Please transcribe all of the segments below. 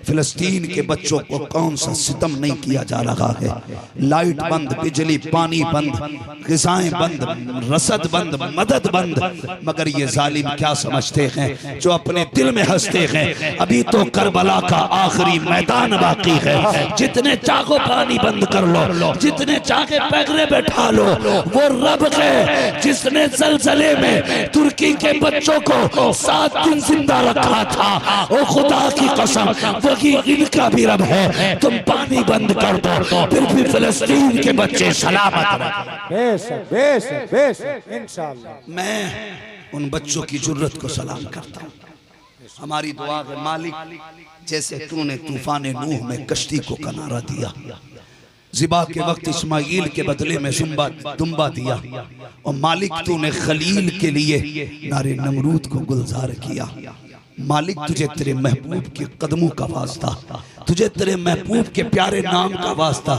फिलिस्तीन के बच्चों को कौन सा सितम नहीं किया जा रहा है। लाइट बंद, बिजली पानी बंद, ग़िज़ाएं बंद, रसद बंद, मदद बंद, मगर ये जालिम क्या समझते हैं जो अपने दिल में हंसते हैं। अभी तो करबला का आखिरी मैदान बाकी है। जितने चाहो पानी बंद कर लो, जितने चाहे पैगरे बैठा लो, वो रब है जिसने ज़लज़ले में तुर्की के बच्चों को 7 दिन जिंदा रखा था। ओ खुदा की कसम, वही इनका भी रब है। तुम पानी बंद कर दो, फिर भी फिलिस्तीन के बच्चे सलामत रहे। इंशाअल्लाह मैं उन बच्चों की जुर्रत को सलाम करता हूँ। हमारी दुआ है मालिक, जैसे तूने तूफान नूह में कश्ती को किनारा दिया, ज़िबा के वक्त इस्माइल के बदले में दुम्बा दिया, और मालिक तूने खलील के लिए नारे नमरूद को गुलजार किया। मालिक तुझे तेरे महबूब के कदमों का वास्ता, तुझे तेरे महबूब के प्यारे नाम का वास्ता।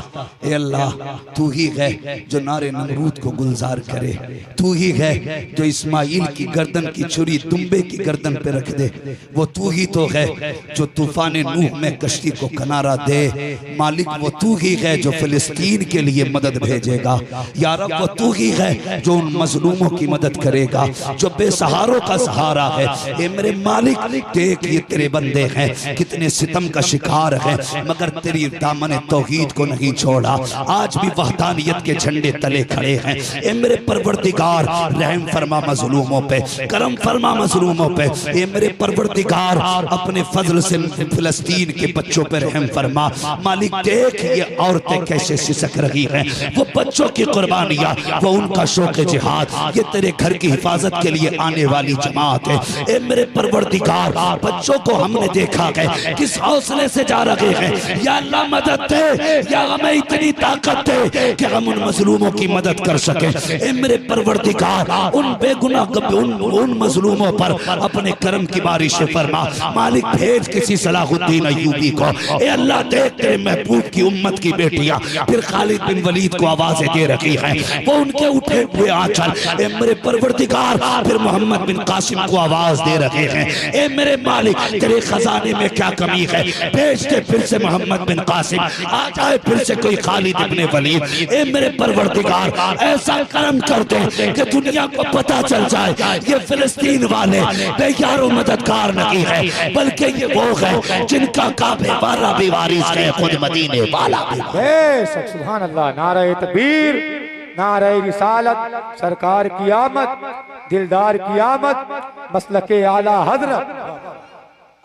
ए अल्लाह, तू ही है जो नारे नमरूद को गुलजार करे, तू ही है जो इस्माइल की गर्दन की छुरी दुम्बे की गर्दन पे रख दे। वो तू ही तो है जो तूफान नूह में कश्ती को किनारा दे। मालिक वो तू ही है जो फिलिस्तीन के लिए मदद भेजेगा। या रब वो तू ही है जो उन मजलूमों की मदद करेगा, जो बेसहारों का सहारा है। ए मेरे मालिक, देख ये तेरे बंदे हैं, कितने सितम का शिकार है, मगर तेरी दामन तौहीद को नहीं छोड़ा। आज भी वहदानियत के झंडे तले खड़े हैं। ए मेरे परवरदिगार, रहम फरमा मजलूमों पे, करम फरमा मजलूमों पे। ए मेरे परवरदिगार, अपने फजल से फिलिस्तीन के बच्चों पे रहम फरमा। मालिक देख ये औरतें कैसे सिसक रही हैं, वो बच्चों की कुर्बानियां, वो उनका शौक जिहाद, ये तेरे घर की हिफाजत के लिए आने वाली जमात है। ए मेरे परवरदिगार, बच्चों को हमने देखा है किस हौसले से जा रहे हैं। या अल्लाह मदद दे, या हमें इतनी ताकत दे कि हम उन मजलूमों की मदद कर सके। ए मेरे परवरदिगार, उन बेगुनाह उन मजलूमों पर अपने करम की बारिश फरमा। मालिक भेज किसी सलाहुद्दीन अय्यूबी को। ए अल्लाह देख तेरे महबूब की उम्मत की बेटियां फिर खालिद बिन वलीद को आवाजें दे रही हैं, वो उनके उठे हुए आंचल। ए मेरे परवरदिगार, फिर मोहम्मद बिन कासिम को आवाज दे रहे हैं। ए मेरे मालिक, तेरे खजाने में क्या कमी है, भेज दे फिर से मोहम्मद बिन कासिम, आ जाए फिर से कोई खालिद इब्ने वलीद। ए मेरे परवरदिगार, ऐसा करम कर दे कि दुनिया को पता चल जाए ये फिलिस्तीन वाले बेयारो मददगार नहीं है, बल्कि ये वो है जिनका काबे वाला भी वारिस है, खुद मदीने वाला भी। सुभान अल्लाह, नारे तकबीर, नारे रिसालत, सरकार की आमद, दिलदार की आमद, मसलके आला हजरत।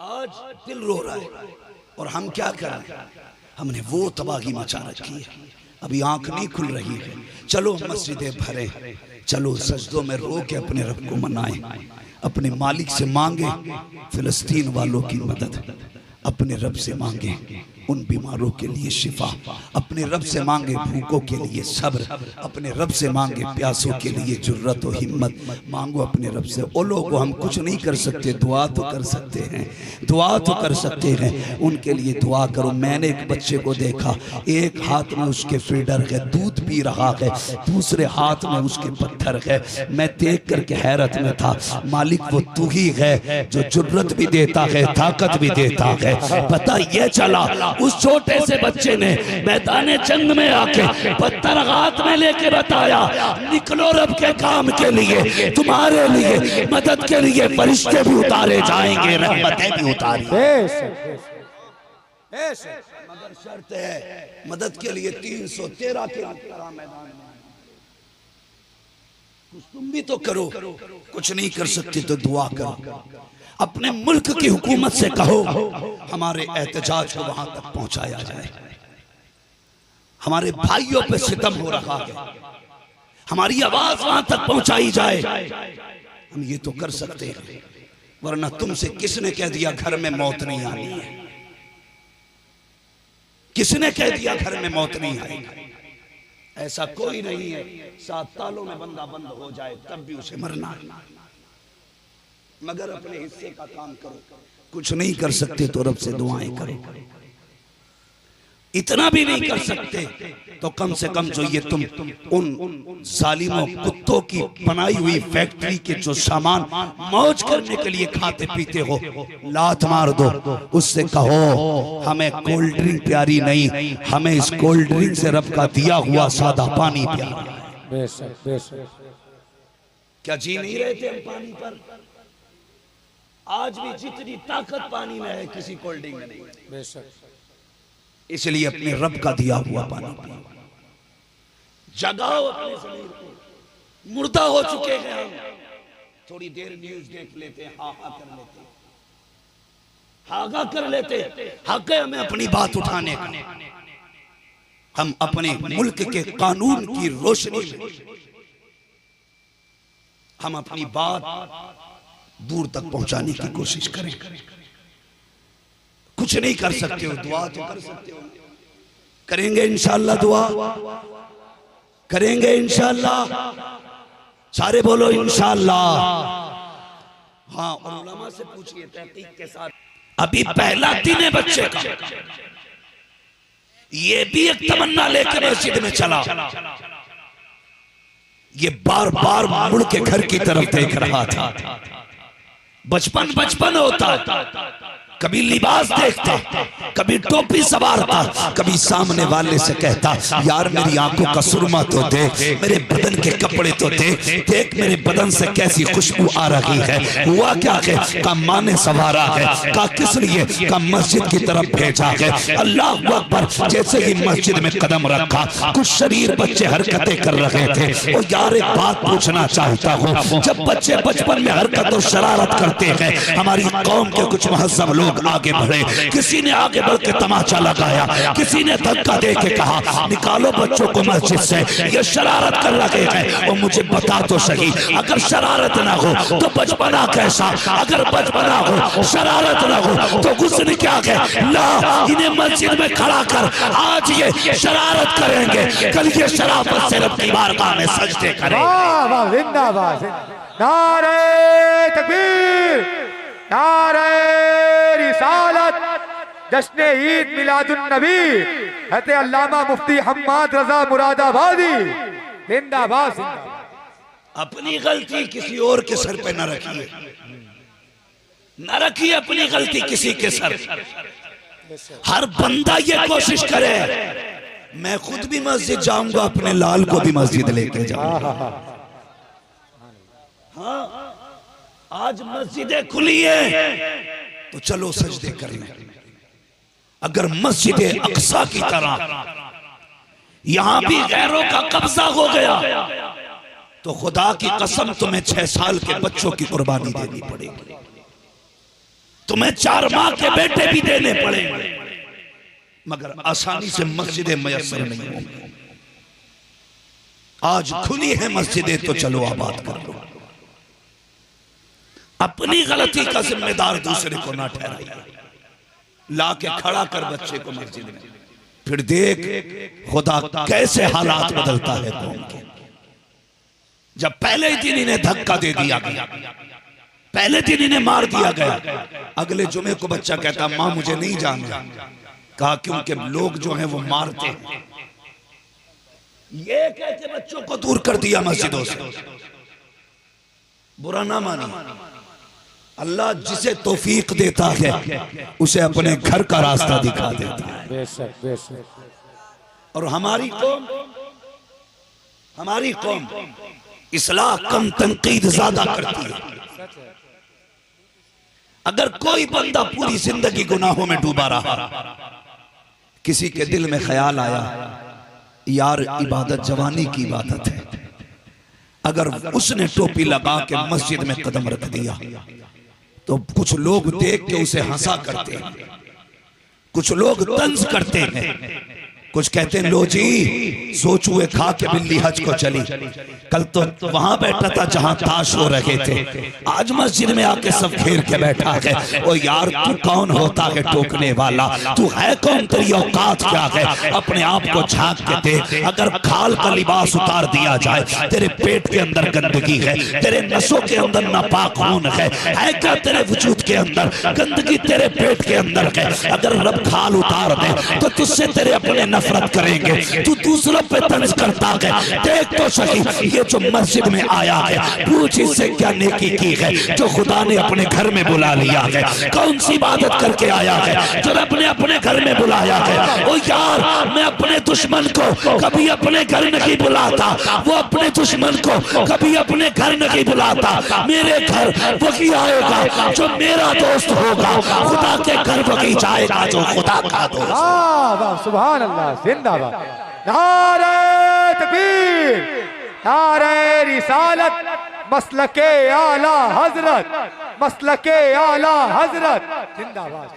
आज दिल रो रहा है और हम क्या करें, हमने वो तबाही मचा रखी है, अभी आंख नहीं खुल रही है। चलो मस्जिदें भरे, चलो सजदों में रो के अपने रब को मनाएं, अपने मालिक से मांगे फिलिस्तीन वालों की मदद, अपने रब से मांगे उन बीमारों के लिए शिफा, अपने रब से मांगे भूखों के लिए सब्र, अपने रब से मांगे प्यासों के लिए जुर्रत और हिम्मत। मांगो अपने रब से। ओ लोगों, हम कुछ नहीं कर सकते, दुआ तो कर सकते हैं, दुआ तो कर सकते हैं, उनके लिए दुआ करो। मैंने एक बच्चे को देखा, एक हाथ में उसके फीडर है, दूध पी रहा है, दूसरे हाथ में उसके पत्थर है। मैं देख करके हैरत में था। मालिक वो तू ही है जो जुर्रत भी देता है, ताकत भी देता है। पता ये चला उस छोटे से बच्चे ने मैदान जंग में आके पत्थर हाथ में लेके बताया, निकलो रब के काम के लिए, तुम्हारे लिए मदद के लिए फरिश्ते भी उतारे जाएंगे, रहमतें भी उतारी। मगर शर्त है, मदद के लिए 313 के मैदान में कुछ तुम भी तो करो। कुछ नहीं कर सकते तो दुआ करो। अपने मुल्क की हुकूमत से कहो हमारे एहतजाज को वहां तक पहुंचाया जाए। हमारे भाइयों पे सितम हो रहा है, हमारी आवाज वहां तक पहुंचाई जाए। हम ये तो कर सकते हैं, वरना तुमसे किसने कह दिया घर में मौत नहीं आनी है? किसने कह दिया घर में मौत नहीं आएगी? ऐसा कोई नहीं है। 7 तालों में बंदा बंद हो जाए तब भी उसे मरना है, मगर अपने हिस्से का काम करो। कुछ नहीं कर सकते तो रब से दुआएं करो। इतना भी नहीं कर सकते तो कम से कम जो ये तुम उन जालिमों कुत्तों की बनाई हुई फैक्ट्री के जो सामान मौज करने के लिए खाते पीते हो, लात मार दो, उससे कहो हमें कोल्ड ड्रिंक प्यारी नहीं, हमें इस कोल्ड ड्रिंक से रब का दिया हुआ सादा पानी प्यारा है। बेशक बेशक। क्या जी नहीं रहे थे हम पानी पर? आज भी जितनी ताकत पानी में है किसी कोल्ड ड्रिंक में नहीं। बेशक। इसलिए अपने रब का दिया हुआ पानी पियो, जगाओ अपने शरीर को। मुर्दा हो चुके हैं हम, थोड़ी देर न्यूज देख लेते हैं, हाहा कर लेते हैं, हागा कर लेते हैं। हक है हमें अपनी बात उठाने का। हम अपने मुल्क के कानून की रोशनी में हम अपनी बात दूर तक पहुंचाने की कोशिश करें। कुछ नहीं कर सकते हो, दुआ तो कर सकते हो। करेंगे इंशाअल्लाह, दुआ करेंगे इंशाअल्लाह। सारे बोलो इंशाअल्लाह। हाँ, और उलमा से पूछिए तहकीक के साथ। अभी पहला दिन है बच्चे का, ये भी एक तमन्ना लेकर मस्जिद में चला, ये बार बार मुड़ के घर की तरफ देख रहा था। बचपन बचपन होता, कभी लिबास देखता, कभी टोपी सवारता, कभी सामने वाले से कहता यार मेरी आंखों का सुरमा तो देख, मेरे बदन के कपड़े तो देख, देख मेरे बदन से कैसी खुशबू आ रही है। हुआ क्या है? का माँ ने सवारा है। का किस लिए? का मस्जिद की तरफ भेजा है। अल्लाह अकबर। जैसे ही मस्जिद में कदम रखा, कुछ शरीर बच्चे हरकतें कर रहे थे। और यार एक बात पूछना चाहता हूँ, जब बच्चे बचपन में हरकत और शरारत करते हैं, हमारी कौम के कुछ महजब लोग आगे बढ़े, किसी ने आगे बढ़ के तमाचा लगाया, किसी ने धक्का दे के कहा निकालो बच्चों को मस्जिद से, ये शरारत कर रहे हैं। और मुझे बता तो सही, अगर शरारत ना हो तो बचपना कैसा? अगर बचपना हो शरारत ना हो तो गुस्से क्या है? ला, इन्हें मस्जिद में खड़ा कर, आज ये शरारत करेंगे, कल ये शराफत से रब की बारगाह में सजदे करेंगे। वाह वाह, जिंदाबाद। नारे तकबीर, नारे रिसालत, जश्न ईद मिलादुन नबी, हज़रत अल्लामा मुफ्ती हम्माद रजा मुरादाबादी, जिंदाबाद। अपनी गलती किसी और के सर पे न रखिए, न रखिए अपनी गलती किसी के सर। हर बंदा ये कोशिश करे, मैं खुद भी मस्जिद जाऊंगा, अपने लाल को भी मस्जिद लेके जाऊंगा। हाँ, आज मस्जिदें खुली हैं तो चलो सजदे कर लें। अगर मस्जिद अक्सा की तरह यहां भी गैरों का कब्जा हो गया तो खुदा की कसम तुम्हें 6 साल के बच्चों की कुर्बानी देनी पड़ेगी, तुम्हें 4 माह के बेटे भी देने पड़ेंगे, मगर आसानी से मस्जिदें मयस्सर नहीं होंगी। आज खुली है मस्जिदें तो चलो आबाद कर लो। अपनी गलती का जिम्मेदार दूसरे को ना ठहराइए। ला के खड़ा कर बच्चे को मस्जिद में, फिर देख खुदा कैसे हालात बदलता है कौम के। जब पहले ही दिन इन्हें धक्का दे दिया गया, पहले दिन इन्हें मार दिया गया, अगले जुमे को बच्चा कहता माँ मुझे नहीं जाना। कहा क्योंकि लोग जो हैं वो मारते हैं। ये कहते बच्चों को दूर कर दिया मस्जिदों से। बुरा ना मानी, अल्लाह जिसे तौफीक देता है उसे अपने घर का रास्ता दिखा देता है। बेशक बेशक। और हमारी कौम इस्लाह कम तनकीद ज्यादा करती है। अगर कोई बंदा पूरी जिंदगी गुनाहों में डूबा रहा, किसी के दिल में ख्याल आया यार इबादत जवानी की इबादत है, अगर उसने टोपी लगा के मस्जिद में कदम रख दिया तो कुछ लोग देख के उसे हंसा करते हैं, कुछ लोग तंज करते हैं, कुछ कहते हैं लो जी सोचुए खा के बिल्ली हज को चली। कल तो वहां बैठा था जहां ताश हो रहे थे, आज मस्जिद में आके सब घेर के बैठा है। ओ यार तू कौन होता है टोकने वाला, तू है कौन, तेरी औकात क्या है? अपने आप को झांक के देख। अगर खाल का लिबास उतार दिया जाए, तेरे पेट के अंदर गंदगी है, तेरे नसों के अंदर नापाक खून है क्या तेरे वजूद के अंदर गंदगी तेरे पेट के अंदर है? अगर रब खाल उतार दे तो तुझसे तेरे अपने नफरत करेंगे, तू दूसरों पे तंज करता है। देख तो सही ये जो मस्जिद में आया है, पूछ इससे क्या नेकी की है जो खुदा ने अपने घर में बुला लिया है? कौन सी इबादत करके आया है जो अपने अपने घर में बुलाया है? ओ यार मैं अपने दुश्मन को कभी अपने घर नहीं बुलाता, वो अपने दुश्मन को कभी अपने घर नहीं बुलाता। मेरे घर वही आएगा जो मेरा दोस्त होगा, खुदा के घर वही जाएगा जो खुदा का दोस्त। वाह सुभान अल्लाह, जिंदाबाद। नारे तकबीर, नारे रिसालत, मसलके आला हजरत, मसलके आला हजरत, जिंदाबाद।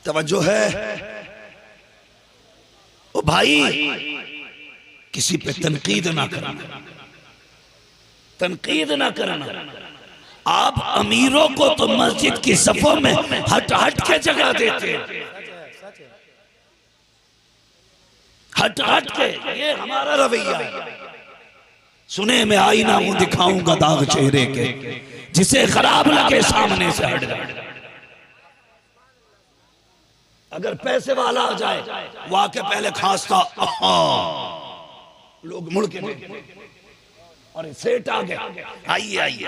तवज्जो है ओ भाई, किसी पे तनकीद ना करना, तनकीद ना करना। आप अमीरों को तो मस्जिद की सफों में हट हट के जगह देते, हट हट के। ये हमारा रवैया है। सुने में आईना मुंह दिखाऊंगा दाग चेहरे के, जिसे खराब लगे सामने से हट जाए। अगर पैसे वाला आ जाए वो आके पहले खांसता, लोग मुड़ के और सेठ आ गया, आइए आइए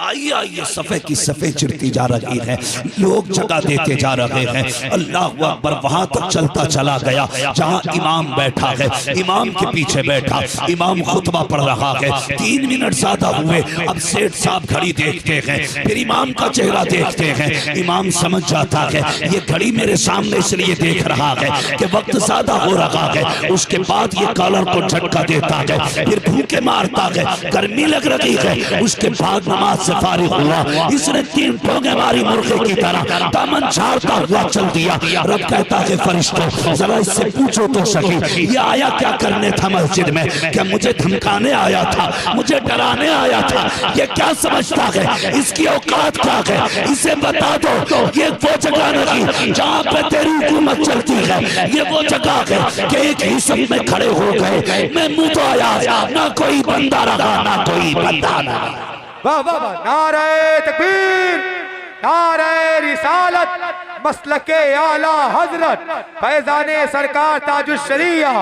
आइए आइए, सफे की सफे चिरती जा रही है, लोग जगह देते जा रहे हैं। अल्लाह अकबर। वहां तक चलता चला गया जहां इमाम बैठा है, इमाम के पीछे बैठा, इमाम खुतबा पढ़ रहा है। 3 मिनट ज्यादा हुए, अब सेठ साहब घड़ी देखते हैं, फिर इमाम का चेहरा देखते हैं। इमाम समझ जाता है ये घड़ी मेरे सामने इसलिए देख रहा है कि वक्त ज्यादा हो रहा है। उसके बाद ये कॉलर को झटका देता है, फिर भूखे मारता है, गर्मी लग रही है। उसके बाद नमाज से फारिग हुआ, इसने 3 ठोंगे मारी मुर्गे की तरह, दामन झाड़ता हुआ चल दिया। रब कहता है फरिश्तों जरा इससे पूछो तो सही ये आया क्या करने था मस्जिद में? क्या मुझे धमकाने आया था, मुझे डराने आया था? ये क्या समझता है, इसकी औकात क्या है? इसे बता दो ये वो जगह नहीं जहाँ पे तेरी हुकूमत चलती है, ये वो जगह है कि एक ही सब में खड़े हो गए। मैं मुंह तो आया ना कोई बंदा रहा ना कोई बंदा ना। वाह वाह वाह, नारे तकबीर, नारे रिसालत, मसलके आला हजरत, फैजाने सरकार ताजुश शरिया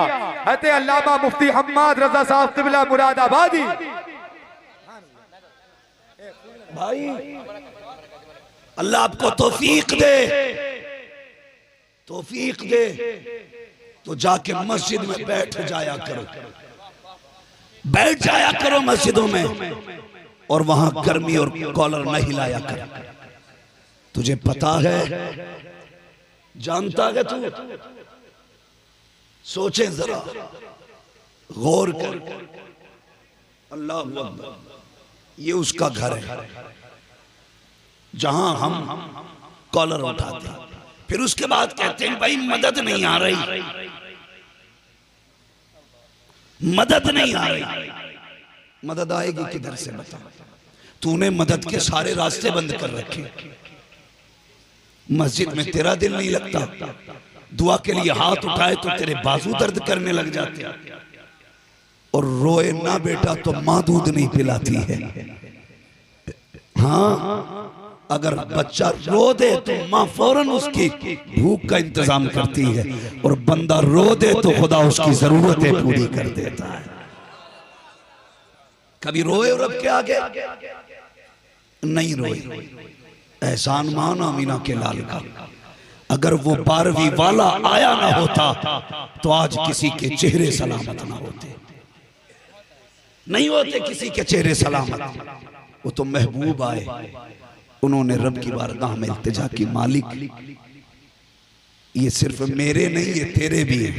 हते अल्लामा मुफ्ती हम्माद रजा साहब क़िबला मुरादाबादी। भाई अल्लाह आपको तौफीक दे, तौफीक दे तो जाके मस्जिद में बैठ जाया करो, बैठ जाया करो मस्जिदों में, और वहां गर्मी और कॉलर नहीं लाया कर। तुझे पता है, जानता है तू? सोचे जरा, गौर कर। अल्लाह अकबर। ये उसका घर है जहां हम कॉलर उठाते हैं, फिर उसके बाद कहते हैं भाई मदद नहीं आ रही, मदद नहीं आ रही। मदद आएगी किधर से बता? तूने मदद के सारे रास्ते बंद कर रखे। मस्जिद में तेरा दिल नहीं लगता, दुआ के लिए हाथ उठाए तो तेरे बाजू दर्द करने लग जाते, और रोए ना बेटा तो माँ दूध नहीं पिलाती है। हाँ, अगर बच्चा रो दे तो माँ फौरन उसकी भूख का इंतजाम करती है, और बंदा रो दे तो खुदा उसकी जरूरतें पूरी कर देता है। कभी रोए रब के आगे? नहीं रोए। एहसान माना मीना के लाल का, अगर वो 12वीं वाला आया ना होता तो आज किसी के चेहरे सलामत ना होते, नहीं होते किसी के चेहरे सलामत। वो तो महबूब आए, उन्होंने रब की बारगाह में इल्तिजा की, मालिक ये सिर्फ मेरे नहीं ये तेरे भी हैं,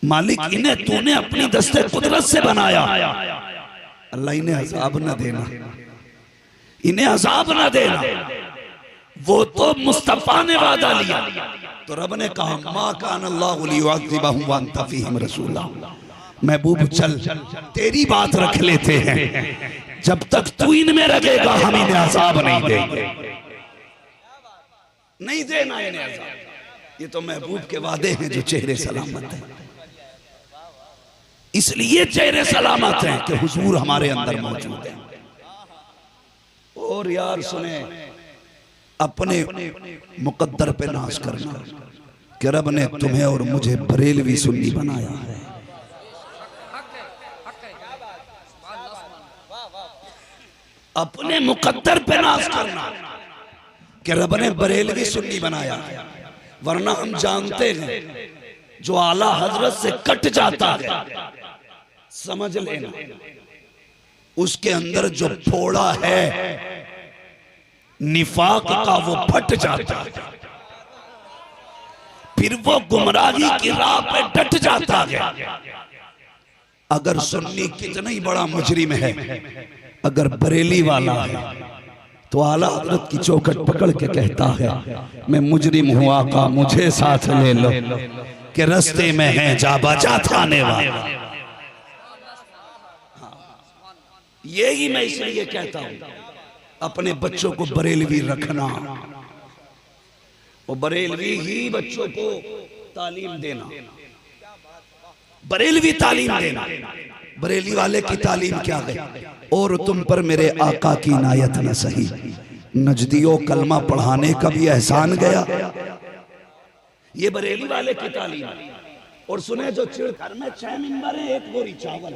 मालिक इन्हें तूने अपनी दस्ते कुदरत से बनाया, अल्लाह इन्हें अजाब न देना, इन्हें अजाब न देना। वो तो मुस्तफा ने वादा लिया, तो रब ने कहा मा कान अल्लाहु लियुअज़्ज़िबहुम व अंत फ़ीहिम रसूला। महबूब चल तेरी बात रख लेते हैं, जब तक तू इनमें रखेगा हम इन्हें अजाब नहीं देंगे, नहीं देना इन्हें अजाब। ये तो महबूब के वादे हैं जो चेहरे सलामत हैं, इसलिए चेहरे सलामत हैं कि हुजूर हमारे अंदर मौजूद है। और यार सुने, अपने मुकद्दर पे नाज करना कि रब ने तुम्हें और मुझे बरेलवी सुन्नी बनाया है। अपने मुकद्दर पे नाज करना कि रब ने बरेलवी सुन्नी बनाया है, वरना हम जानते हैं जो आला हजरत से कट जाता है, समझ लेना उसके अंदर जो फोड़ा है निफाक का वो फट जाता है, फिर वो गुमराही की राह पे डट जाता है। अगर सुन्नी कितना ही बड़ा मुजरिम है, अगर बरेली वाला है तो आला हजरत की चौखट पकड़ के कहता है मैं मुजरिम हूं आका मुझे साथ ले लो, कि रास्ते में है जा बजा थाने वाला। यही मैं इसलिए कहता हूं अपने बच्चों को बरेलवी रखना, और बरेलवी ही बच्चों को तालीम देना, बरेलवी तालीम देना। बरेली वाले की तालीम क्या है? और तुम पर मेरे आका की इनायत न सही, नजदियों कलमा पढ़ाने का भी एहसान गया, ये बरेली वाले की तालीम। और सुने जो चिड़ घर में 6 मिंबर है, 1 बोरी चावल,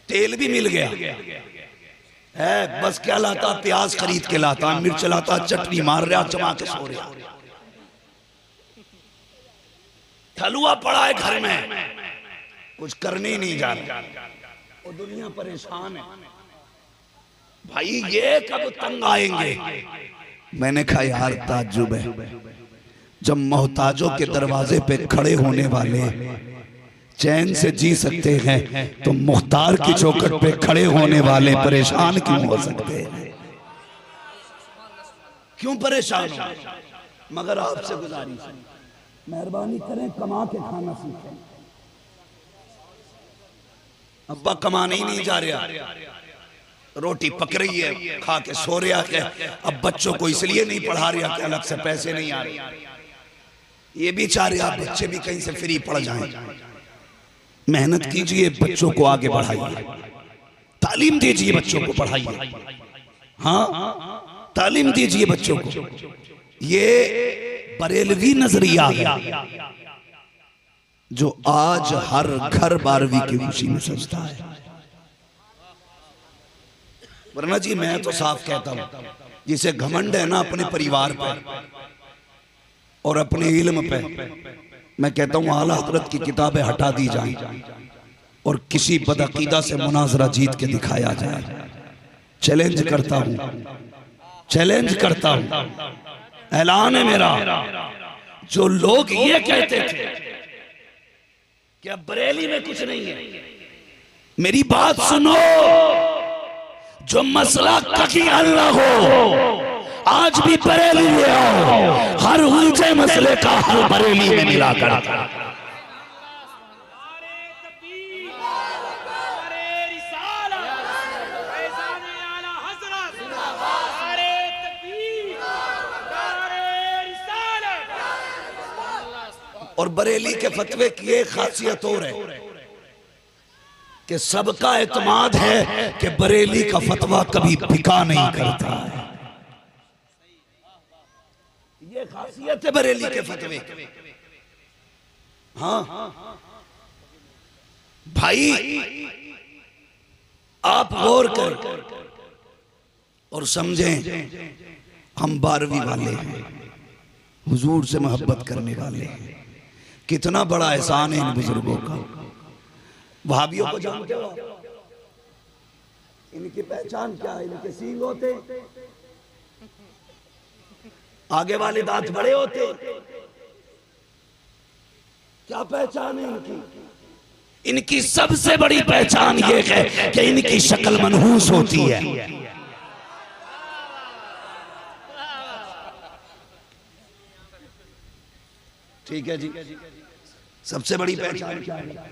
तेल भी मिल गया है, बस क्या लाता, प्याज खरीद के लाता, मिर्च लाता, चटनी मार रहा, जमा के सो रहा, ठलुआ पड़ा है घर में, कुछ करने ही नहीं जा रहा, और दुनिया परेशान है। भाई ये कब तंग आएंगे? मैंने कहा यार ताज्जुब है, जब मोहताजों के दरवाजे पे खड़े होने वाले चैन से जी सकते हैं तो मुख्तार की चौखट पे खड़े होने वाले परेशान क्यों हो सकते हैं? क्यों परेशान हो? मगर आपसे गुजारिश है, मेहरबानी करें कमा के खाना सीखें। अब्बा कमाने ही नहीं जा रहा, रोटी पक रही है, खा के सो रहा है, अब बच्चों को इसलिए नहीं पढ़ा रहा कि अलग से पैसे नहीं आ रहे, ये भी चाह रहे आप बच्चे भी कहीं से फ्री पढ़ जाएं। मेहनत कीजिए, बच्चों को आगे बढ़ाइए, तालीम दीजिए, बच्चों को पढ़ाइए, हाँ तालीम दीजिए बच्चों को। ये बरेलवी नजरिया है जो आज हर घर 12वीं की खुशी में सजता है। वरना जी मैं तो साफ कहता हूं, जिसे घमंड है ना अपने परिवार पर और अपने इल्म पे, मैं कहता हूं आला हजरत की किताबें हटा दी जाए और किसी बदअकीदा से मुनाजरा जीत के दिखाया जाए। चैलेंज करता हूं, चैलेंज करता हूं, ऐलान है मेरा। जो लोग ये कहते थे कि अब बरेली में कुछ नहीं है, मेरी बात सुनो, जो मसला कभी हल ना हो आज भी बरेली ले आओ, हर ऊंचे मसले का हल बरेली में मिला करता। और बरेली के फतवे की एक खासियत और है कि सबका एतमाद है कि बरेली का फतवा कभी बिका नहीं करता है। ये खासियत है बरेली के फतवे। हाँ भाई आप गौर कर और समझें, हम 12वीं वाले हैं, हुजूर से मोहब्बत करने वाले हैं। कितना बड़ा एहसान है इन बुजुर्गों का। वहाबियों को जानते हो? इनकी पहचान क्या है? इनके सींग होते, आगे वाले दांत बड़े होते, क्या पहचान है इनकी? इनकी सबसे बड़ी पहचान ये है कि इनकी शक्ल मनहूस होती है। ठीक है जी, सबसे बड़ी पहचान क्या है?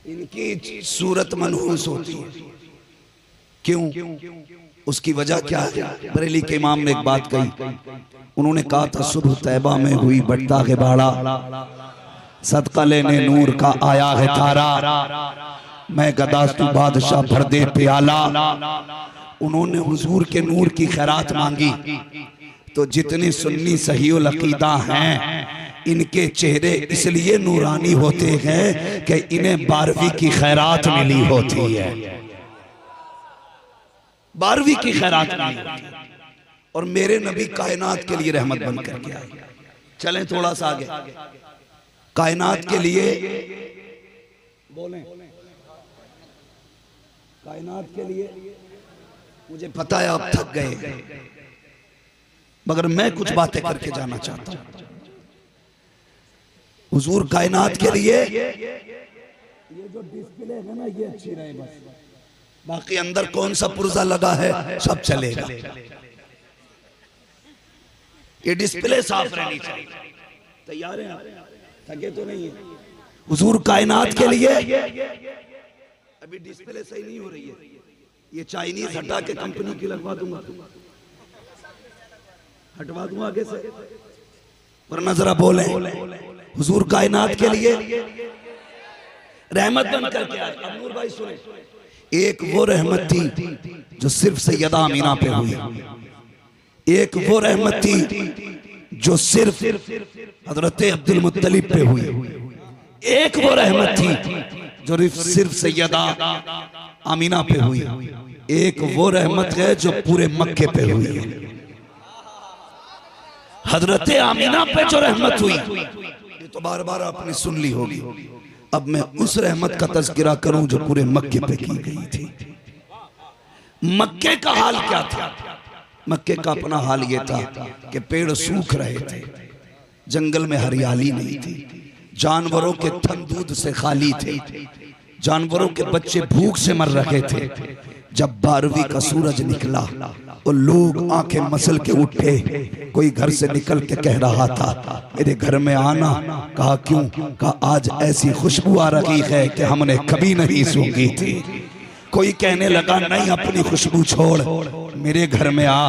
इनकी सूरत मनहूस होती है। क्यों? उसकी वजह क्या है? बरेली के इमाम ने एक बात कही, उन्होंने कहा था सुबह तैबा में हुई बट्टा के बाड़ा, सदका लेने नूर का आया है तारा, मैं गदास्तु बादशाह भर दे प्याला। उन्होंने हुजूर के नूर की खैरात मांगी तो जितने सुन्नी सहीउल अकीदा हैं इनके चेहरे इसलिए नूरानी होते हैं कि इन्हें 12वीं की खैरात मिली होती है। 12वीं की खैरात मिली होती है। और मेरे नबी कायनात के लिए रहमत बन करके आए। चलें थोड़ा सा आगे, कायनात के लिए बोलें, कायनात के लिए। मुझे पता है आप थक गए, मगर मैं कुछ बातें करके जाना चाहता हूं। हुजूर कायनात के लिए ये जो डिस्प्ले है ना, ये अच्छी रहे बस, बाकी अंदर कौन सा पुर्जा लगा है सब चलेगा। ये डिस्प्ले साफ रहनी चाहिए। तैयार हैं? थके तो नहीं है? हुजूर कायनात के लिए अभी डिस्प्ले सही नहीं हो रही है, ये चाइनीज हटा के कंपनी की लगवा दूंगा, हटवा दूंगा आगे से, वरना जरा बोले। हुजूर कायनात के लिए रहमत बन करके आए। अब नूर भाई सुने, एक वो रहमत थी जो सिर्फ सैयदा अमीना पे हुई, एक वो रहमत थी जो सिर्फ हजरत अब्दुल मुत्तलिब पे हुई, एक वो रहमत थी जो सिर्फ सैयदा आमीना पे हुई, एक वो रहमत है जो पूरे मक्के पे हुई है। हजरत आमीना पे जो रहमत हुई ये तो बार बार आपने सुन ली होगी। अब मैं उस रहमत का तज़किरा करूं जो पूरे मक्के पे की गई थी। मक्के का हाल क्या था? मक्के का अपना हाल ये था कि पेड़ सूख रहे थे, जंगल में हरियाली नहीं थी, जानवरों के थन दूध से खाली थे, जानवरों के बच्चे भूख से मर रहे थे। जब 12वीं का सूरज निकला और लोग आंखें मसल के उठे, कोई घर से निकल के कह रहा था मेरे घर में आना। कहा क्यों? कहा आज ऐसी खुशबू आ रही है कि हमने कभी नहीं सूंघी थी। कोई कहने लगा नहीं अपनी खुशबू छोड़ मेरे घर में आ।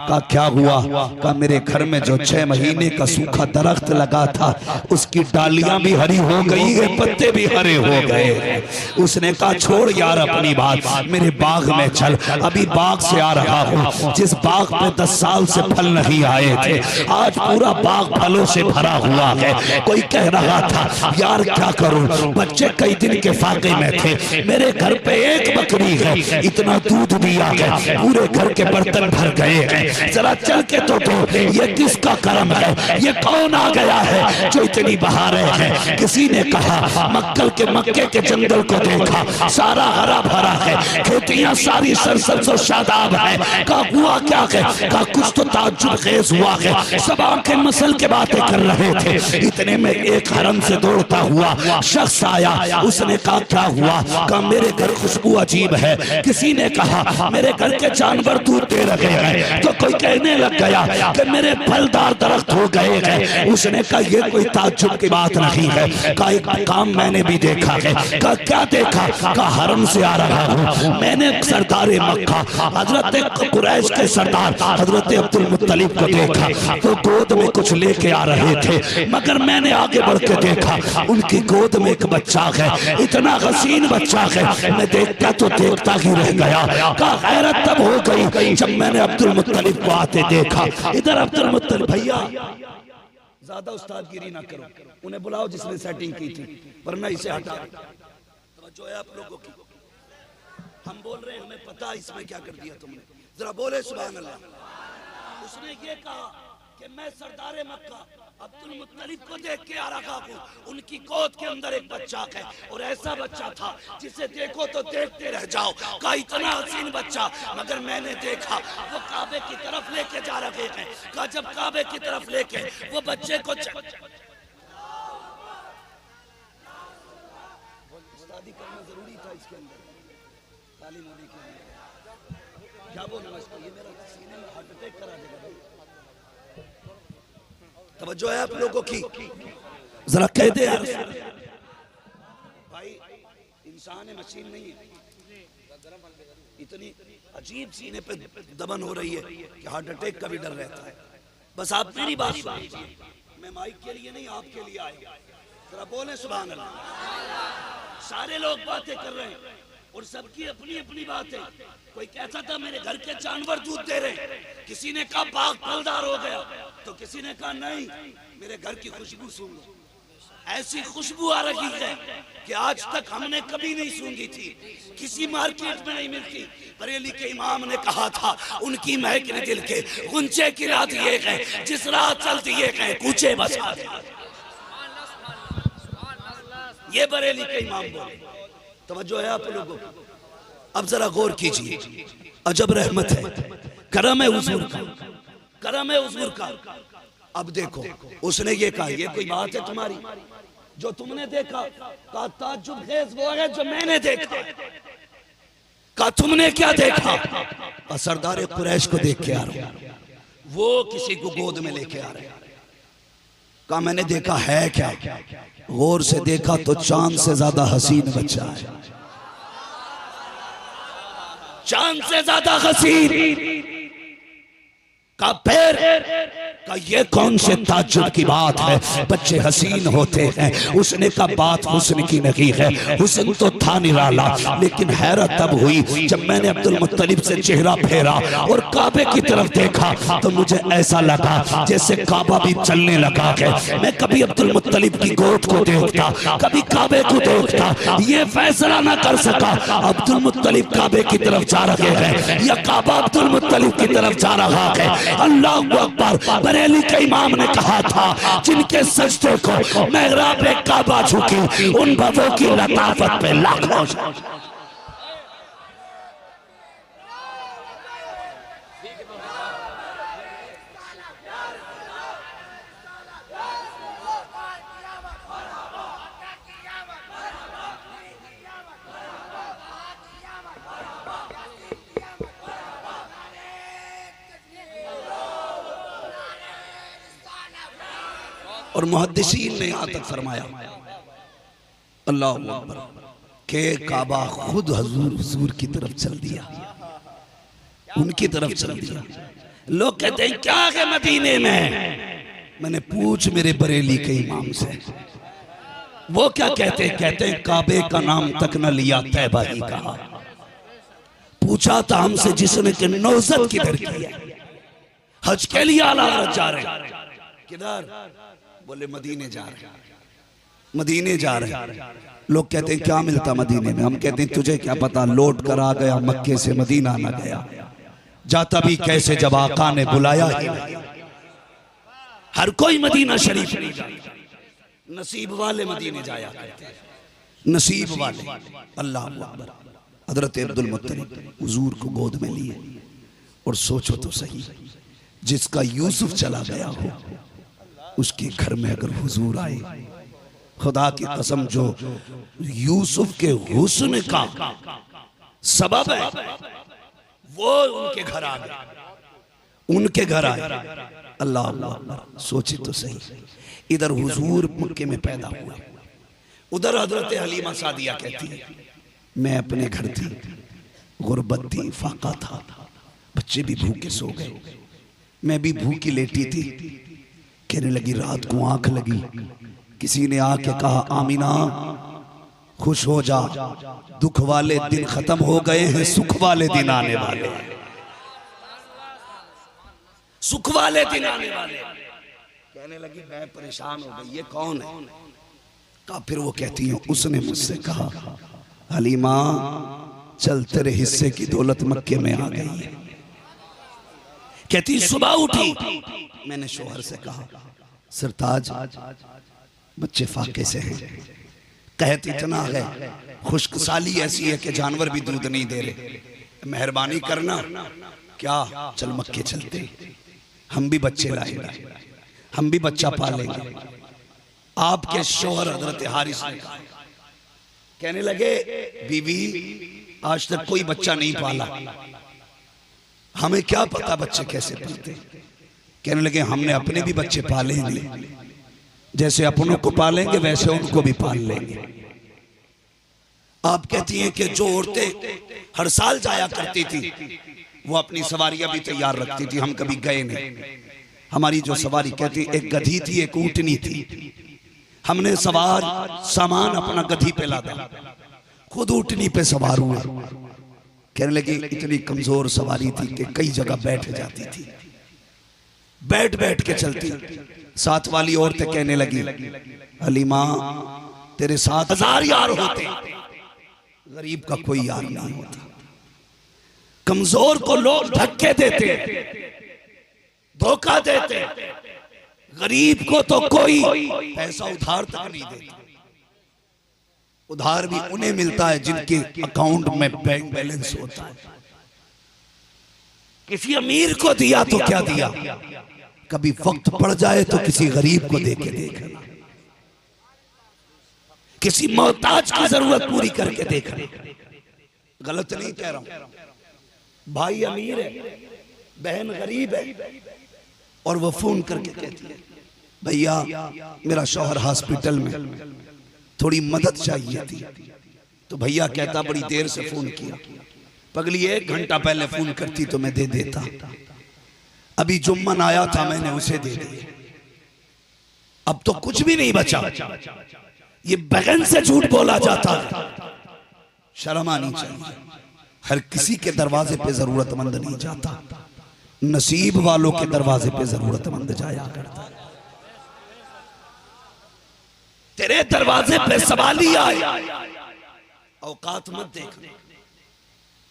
का क्या हुआ? का मेरे घर में जो 6 महीने का सूखा दरख्त लगा था उसकी डालियां भी हरी हो गई है, पत्ते भी हरे हो गए। उसने कहा छोड़ यार अपनी बात, मेरे बाग में चल। अभी बाग से आ रहा हूँ, जिस बाग पे 10 साल से फल नहीं आए थे आज पूरा बाग फलों से भरा हुआ है। कोई कह रहा था यार क्या करूं, बच्चे कई दिन के फाके में थे, मेरे घर पे एक बकरी है, इतना दूध दिया है, पूरे घर के बर्तन भर गए हैं, जरा चल के तो दो। ये किसका करम है? ये कौन आ गया है जो इतनी बहारें हैं? किसी ने कहा मक्के के जंगल को देखा, सारा हरा भरा है, खेतियां सारी सरसब्ज और शादाब है। का हुआ क्या है? का कुछ तो ताज्जुब खेज हुआ है। सब आंखें मसल के बातें कर रहे थे, इतने में एक हरम से दौड़ता हुआ शख्स आया। उसने कहा क्या हुआ? का मेरे घर खुशबू अजीब है। किसी ने कहा मेरे घर के जानवर दूध दे रहे हैं, तो कोई कहने लग गया कि मेरे फलदार दरख्त हो गए हैं। उसने कहा यह कोई ताज्जुब की बात नहीं है। का एक काम मैंने भी देखा है। का क्या देखा? का हरम से आ रहा हूँ, मैंने सरदार मक्का हजरत कुरैश के सरदार हजरत अब्दुल मुत्तलिब को देखा, तो गोद में कुछ लेके आ रहे थे, मगर मैंने आगे बढ़ के देखा उनकी गोद में एक बच्चा है, इतना हसीन बच्चा है, मैं देखता तो देखता ही रह गया। का हैरत तब हो गई जब मैंने अब्दुल मुत्तलिब को आते देखा। इधर अब्दुल मुत्तलिब भैया ज्यादा उस्तादगिरी ना करो, उन्हें बुलाओ जिसने सेटिंग की थी, वरना इसे हटा। जो है आप लोगों की, हम बोल रहे हैं हमें पता इसमें क्या कर दिया तुमने, जरा बोले सुभान अल्लाह। उसने ये कहा कि मैं सरदारे मक्का अब्दुल मुत्तलिब को देख के आ रहा हूँ। उनकी गोद के अंदर एक बच्चा है और ऐसा बच्चा था जिसे देखो तो देखते रह जाओ का, इतना हसीन बच्चा। मगर मैंने देखा वो काबे की तरफ लेके जा रहे हैं का, जब काबे की तरफ लेके वो बच्चे को शादी करना जरूरी था इसके अंदर, तालीम होने के लिए। क्या बोलूं इसको, ये मेरा सीने में हार्ट अटैक करा देगा भाई। तवज्जो है आप लोगों की, जरा कह दे यार भाई, इंसान है मशीन नहीं है। इतनी अजीब सीने पे दबन हो रही है कि हार्ट अटैक का भी डर रहता है। बस आप मेरी बात सुनिए, मैं माइक के लिए नहीं आपके लिए आया। जरा बोले सुभान अल्लाह। सारे लोग बातें कर रहे हैं और सबकी अपनी अपनी बात है। कोई कहता था मेरे घर के जानवर दूध दे रहे, किसी ने कहा बाग फलदार हो गया, तो किसी ने कहा नहीं मेरे घर की खुशबू सूंघ लो। ऐसी खुशबू आ रही है कि आज तक हमने कभी नहीं सूंघी थी, किसी मार्केट में नहीं मिलती। बरेली के इमाम ने कहा था उनकी महक ने दिल के गुंचे की रात ये है, जिस रात चलती ये है कूचे बसा दे। ये बरेली के इमाम बोले। तवज्जो है आप लोगों को। अब जरा गौर कीजिए, अजब रहमत है, करम है हुजूर का, करम है हुजूर का। अब देखो उसने ये कहा, ये कोई बात है तुम्हारी? जो तुमने देखा का ताज्जुब खेज वो है जो मैंने देखा। का तुमने क्या देखा? का सरदार कुरैश को देख के आ रहा हूं, वो किसी को गोद में लेके आ रहे। का मैंने देखा है क्या? गौर से देखा तो चांद से ज्यादा हसीन बच्चा है, चांद से ज्यादा हसीन। का पैर का ये कौन से ताज्जुब की बात है, बच्चे हसीन होते हैं। उसने कहा बात हुस्न की नहीं है, हुस्न तो था निराला, लेकिन हैरत तब हुई जब मैंने अब्दुल मुत्तलिब से चेहरा फेरा और काबे की तरफ देखा तो मुझे ऐसा लगा जैसे काबा भी चलने लगा है। मैं कभी अब्दुल मुत्तलिब की गोद को देखता, कभी काबे को देखता, ये फैसला ना कर सका अब्दुल मुत्तलिब काबे की तरफ जा रहे हैं या काबा अब्दुल मुत्तलिब की तरफ जा रहा है। अल्लाह अकबर। बरेली के इमाम ने कहा था जिनके सजदे को मेहराब काबा झुकी, उन बदों की लताफत पे लाखों। और मुहद्दिसीन ने यहाँ तक फरमाया अल्लाह अकबर के काबा खुद हुजूर की तरफ चल दिया, उनकी तरफ चल दिया। लोग कहते हैं क्या है मदीने में? मैंने पूछ मेरे बरेली के इमाम से, वो क्या कहते हैं? कहते हैं काबे का नाम तक न लिया, तैबा ही कहा। पूछा था हमसे जिसने कि नौजत किधर की है, हज के लिए आला हज़रत जा रहे, किधर? बोले मदीने जा रहे, मदीने जा रहे। लोग कहते हैं क्या मिलता मदीने में? हम कहते हैं तुझे क्या पता, लौट कर आ गया मक्के से मदीना न गया, जाता भी कैसे जब आका ने बुलाया ही नहीं। हर कोई मदीना शरीफ नहीं जाता, नसीब वाले मदीने जाया करते हैं, नसीब वाले। अल्लाह अकबर। हजरत अब्दुल मुत्तलिब हुजूर को गोद में लिए और सोचो तो सही, जिसका यूसुफ चला गया हो उसके घर में अगर हुजूर आए, खुदा की कसम जो यूसुफ के हुस्न का सबब है वो उनके घर आ गए, उनके घर आए। अल्लाह अल्लाह। सोचे तो सही, इधर हुजूर मक्के में पैदा हुए, उधर हजरत हलीमा सादिया कहती है मैं अपने घर थी, गुर्बत थी, फाका था, बच्चे भी भूखे सो गए, मैं भी भूखी लेटी थी। कहने लगी रात को आंख लगी, किसी ने आके कहा आमीना खुश हो जा, दुख वाले दिन खत्म हो गए हैं, सुख वाले दिन आने वाले, सुख वाले दिन आने वाले। कहने लगी मैं परेशान हो गई, ये कौन है? का फिर वो कहती है उसने मुझसे कहा हलीमा चल तेरे हिस्से की दौलत मक्के में आ गई है, कहती सुबह उठी, मैंने शोहर से कहा सरताज बच्चे फाके से हैं। कहती इतना है, खुश्क साली ऐसी है कि जानवर भी दूध नहीं दे रहे, मेहरबानी करना। क्या? चल मक्के चलते, हम भी बच्चे लाएंगे, हम भी बच्चा पालेंगे। आपके शोहर हजरत हारिस ने कहा, कहने लगे बीवी आज तक कोई बच्चा नहीं पाला, हमें क्या पता बच्चे कैसे पलते। कहने लगे हमने अपने भी बच्चे पाले नहीं, जैसे अपनों को पालेंगे वैसे उनको भी पाल लेंगे। आप कहती हैं कि जो औरतें हर साल जाया करती थी वो अपनी सवारियां भी तैयार रखती थी, हम कभी गए नहीं। हमारी जो सवारी कहती, एक गधी थी एक ऊंटनी थी, हमने सवार सामान अपना गधी पे लादा, खुद ऊंटनी पे सवार हुए। कहने लगी इतनी कमजोर सवारी थी कि कई जगह बैठ जाती थी, बैठ बैठ के चलती। साथ वाली औरतें कहने लगी हलीमा तेरे साथ 1000 यार होते, गरीब का कोई यार नहीं होता। कमजोर को लोग धक्के देते, धोखा देते, गरीब को तो कोई पैसा उधार तक नहीं देता। उधार भी उन्हें मिलता है जिनके अकाउंट में बैंक बैलेंस होता है। किसी अमीर को दिया तो क्या दिया, कभी वक्त पड़ जाए तो किसी गरीब को दे के देखना, किसी मोहताज की जरूरत पूरी करके देखना। गलत नहीं कह रहा हूं, भाई अमीर है बहन गरीब है और वो फोन करके कहती है भैया मेरा शौहर हॉस्पिटल में, थोड़ी मदद चाहिए थी। तो भैया कहता बड़ी देर से फोन किया, पगली 1 घंटा पहले फोन करती तो मैं दे देता, अभी जुम्मन आया था मैंने उसे दे दिए, अब तो कुछ भी नहीं बचा। ये बहन से झूठ बोला जाता है, शर्म आनी चाहिए। हर किसी के दरवाजे पे जरूरतमंद नहीं जाता, नसीब वालों के दरवाजे पे जरूरतमंद जाया करता है। तेरे दरवाजे पे सवाली आए, औकात मत देखना,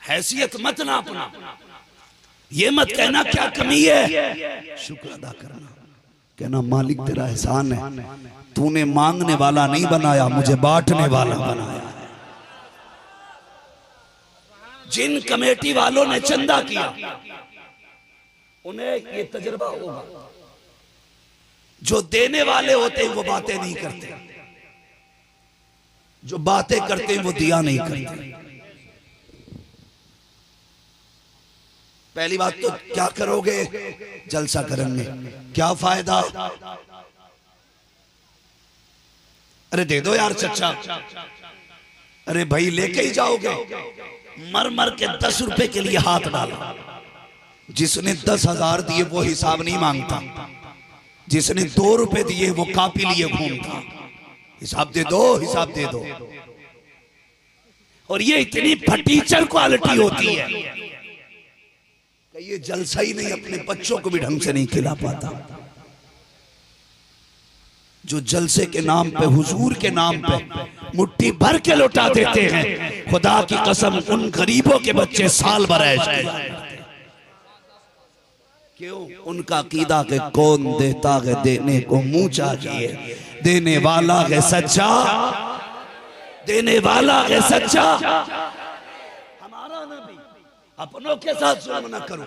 हैसियत मत नापना, ये मत कहना क्या कमी है, शुक्र अदा करना, कहना मालिक तेरा एहसान है, तूने मांगने वाला नहीं बनाया मुझे बांटने वाला बनाया। जिन कमेटी वालों ने चंदा किया उन्हें ये तजुर्बा होगा, जो देने वाले होते हैं वो बातें नहीं करते, जो बातें करते हैं वो दिया नहीं करते। पहली बात तो क्या करोगे, जलसा करेंगे, क्या फायदा, अरे दे दो यार चचा, अरे भाई लेके ही जाओगे, मर मर के 10 रुपए के लिए हाथ डाला। जिसने 10,000 दिए वो हिसाब नहीं मांगता, जिसने 2 रुपए दिए वो कापी लिए घूमता, हिसाब दे दो, हिसाब दे दो। और ये इतनी फटीचर क्वालिटी होती है कि ये जलसा ही नहीं, अपने बच्चों को भी ढंग से नहीं खिला पाता। जो जलसे के नाम पे, हुजूर के नाम पे मुट्ठी भर के लौटा देते हैं, खुदा की कसम उन गरीबों के बच्चे साल भर ऐश करते। क्यों? उनका कीदा के कौन देता है देने को मुंह चाहिए, देने वाला है सच्चा, देने वाला है सच्चा। हमारा नबी, अपनों के साथ जुल्म न करो,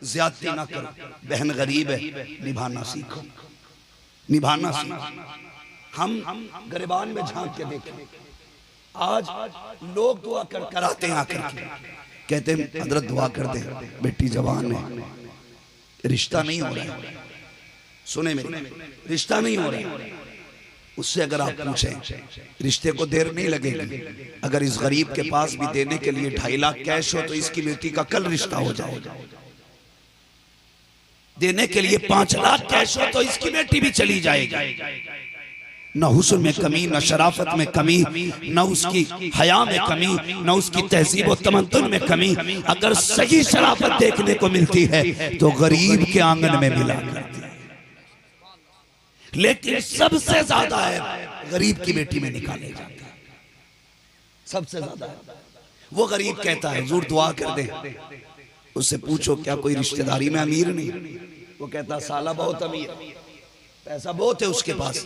ज्यादती न करो, बहन गरीब है निभाना सीखो, निभाना सीखो। हम गरिबान में झांक के देखें, आज लोग दुआ कराते हैं आकर के, कहते हैं हजरत दुआ कर दे, बेटी जवान है, रिश्ता नहीं हो रहा है, सुने मेरे, रिश्ता नहीं हो रहा है। उससे अगर आप पूछें रिश्ते को देर नहीं लगेगी, अगर इस गरीब के पास भी देने के लिए 2.5 लाख कैश हो तो इसकी बेटी का कल रिश्ता हो जाएगा, देने के लिए 5 लाख कैश हो तो इसकी बेटी भी चली जाएगी। न हुस्न में कमी, न शराफत में कमी, न उसकी हया में कमी, न उसकी तहजीब और तमद्दुन में कमी। अगर सही शराफत देखने को मिलती है तो गरीब के आंगन में मिला करती है, लेकिन सबसे ज्यादा है गरीब की बेटी में निकाले जाते हैं, सबसे ज्यादा है। वो गरीब कहता है हुजूर दुआ कर दे, उससे पूछो क्या कोई रिश्तेदारी में अमीर नहीं? वो कहता साला बहुत अमीर, पैसा बहुत है उसके पास।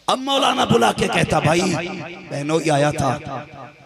अब मौलाना बुला के कहता भाई बहनों ये आया था,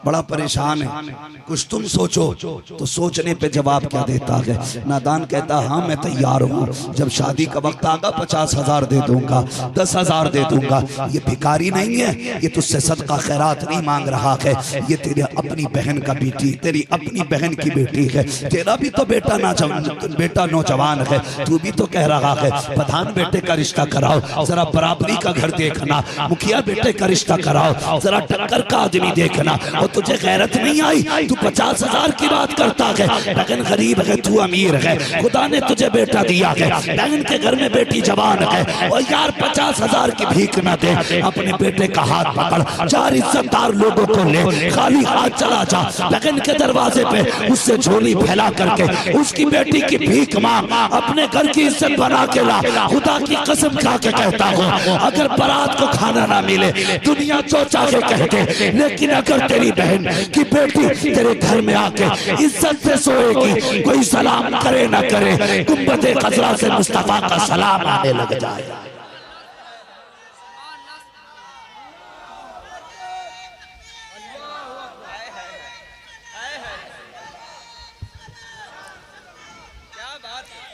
बड़ा परेशान है, कुछ तुम सोचो। तो सोचने पे जवाब क्या देता है नादान? कहता हाँ मैं तैयार हूँ, जब शादी का वक्त आगा 50,000 दे दूंगा, 10,000 दे दूंगा। ये भिखारी नहीं है, ये तुझसे सदका खैरात नहीं मांग रहा है, ये तेरे अपनी बहन का बेटी, तेरी अपनी बहन की बेटी है, तेरा भी तो बेटा नौजवान है, तू भी तो कह रहा है प्रधान बेटे का रिश्ता कराओ, जरा बराबरी का घर देखना, मुखिया बेटे का रिश्ता कराओ, जरा टक्कर का आदमी देखना। और तुझे गैरत नहीं आई, तू 50,000 की बात करता है, लेकिन गरीब है तू अमीर है, खुदा ने तुझे बेटा दिया है, बहन के घर में बेटी जवान है, और यार 50,000 की भीख न दे, अपने बेटे का हाथ पकड़, 4 इज्जतदार लोगों को ले, खाली हाथ चला जा, बहन के दरवाजे पे उससे झोली फैला करके उसकी बेटी की भीख मांग, अपने घर की इज्जत बना के ला। खुदा की कसम खा के कहता हूँ अगर बारात को खाना ना मिले दुनिया जो चाहे कह दे, लेकिन अगर तेरी बहन की बेटी तेरे घर में आके इज्जत से सोएगी, कोई सलाम करे ना करे, गुंबदे खजरा से मुस्तफा का सलाम आने लग जाए।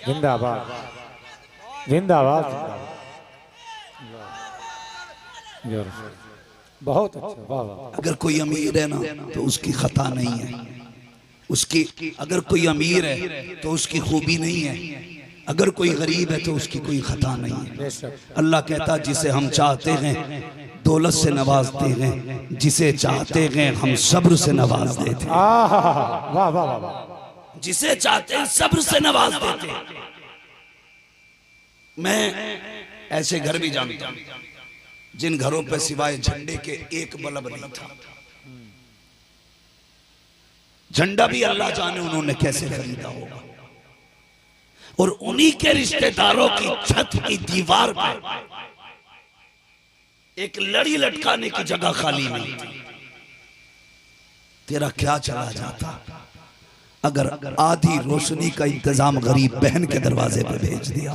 जिंदाबाद जिंदाबाद, बहुत अच्छा, वाह वाह। अगर कोई अमीर है ना तो उसकी खता नहीं है, उसकी अगर कोई अमीर है तो उसकी खूबी नहीं है, अगर कोई गरीब है तो उसकी कोई खता नहीं है। अल्लाह कहता जिसे हम चाहते हैं दौलत से नवाजते हैं, जिसे चाहते हैं हम सब्र से नवाज देते हैं। वाह वाह वाह, जिसे चाहते हैं सब्र से नवाज देते हैं। मैं ऐसे घर भी जानता हूं जिन घरों पे सिवाय झंडे के एक बल्ब नहीं था। झंडा भी अल्लाह जाने उन्होंने कैसे खरीदा होगा, और उन्हीं के रिश्तेदारों की छत की दीवार पर एक लड़ी लटकाने की जगह खाली नहीं थी। तेरा क्या चला जाता अगर आधी रोशनी का इंतजाम गरीब बहन के दरवाजे पे भेज दिया।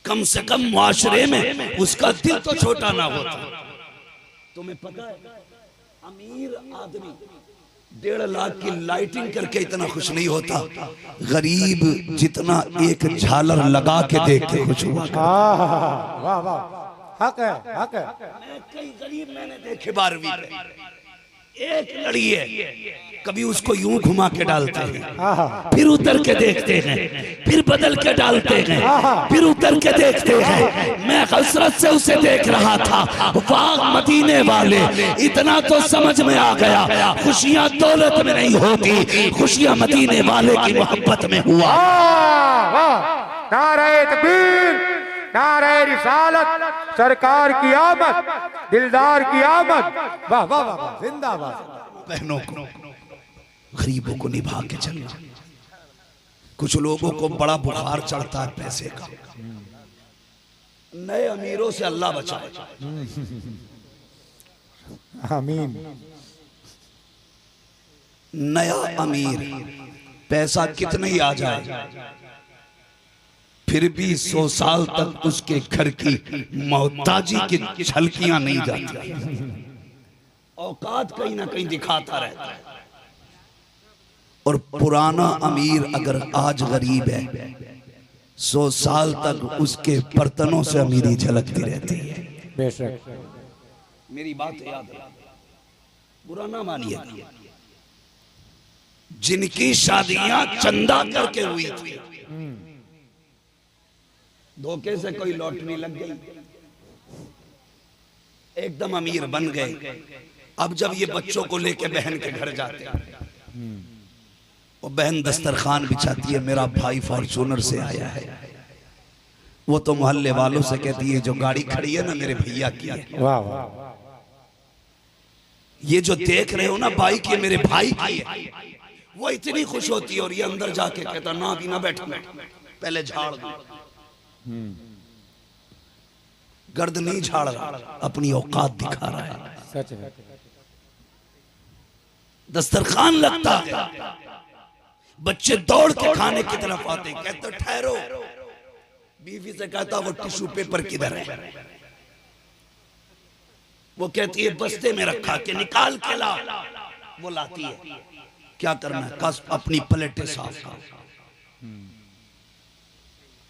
कम से कम मुआशरे में उसका दिल तो छोटा ना होता। तुम्हें पता है अमीर आदमी 1.5 लाख की लाइटिंग करके इतना खुश नहीं होता, गरीब जितना एक झालर लगा के देख के खुश हुआ। वाह वाह, हक है हक है। कई गरीब मैंने देखे 12वीं में, एक लड़ी है, कभी उसको यूं घुमा के डालते हैं, फिर उतर के देखते हैं, फिर बदल के डालते हैं, फिर उतर के देखते हैं। मैं हसरत से उसे देख रहा था, वाह मदीने वाले, इतना तो समझ में आ गया, खुशियां दौलत में नहीं होती, खुशियां मदीने वाले की मोहब्बत में हुआ। नारे तकबीर, नारे रिसालत, सरकार की आमद, दिलदार की आमद, वाह वाह वाह, जिंदाबाद। बहनों को गरीबों को निभा के चलना। कुछ लोगों को बड़ा बुखार चढ़ता है पैसे का, नए अमीरों से अल्लाह बचाए। आमीन। नया अमीर पैसा कितना ही आ जाए फिर भी 100 साल तक उसके घर की मोहताजी की झलकियां नहीं जाती, औकात कहीं ना कहीं दिखाता रहता है। और पुराना अमीर अगर आज गरीब है 100 साल तक उसके बर्तनों से अमीरी झलकती रहती है। बेशक मेरी बात याद है, बुरा ना मानिए, जिनकी शादियां चंदा करके हुई थी, धोखे से कोई लॉटरी लग गई, एकदम अमीर बन गए। अब जब ये बच्चों को लेके बहन के घर जाते हैं, वो बहन दस्तरखान बिछाती है, मेरा भाई फॉर्चूनर से आया है, वो तो मोहल्ले वालों से कहती है जो गाड़ी खड़ी है ना मेरे भैया की है। वाह वाह, ये जो देख रहे हो ना बाइक ये मेरे भाई की है। वो इतनी खुश होती है और ये अंदर जाके कहता ना अभी ना बैठ, पहले झाड़ दो। गर्द नहीं झाड़ रहा, अपनी औकात दिखा रहा है। सच है। दस्तरखान लगता है, बच्चे दौड़ के खाने की तरफ आते, कहते ठहरो, बीवी से कहता वो टिश्यू पेपर किधर है, वो कहती है बस्ते में रखा के निकाल के ला, वो लाती है, क्या करना है, कस अपनी प्लेटें साफ कर,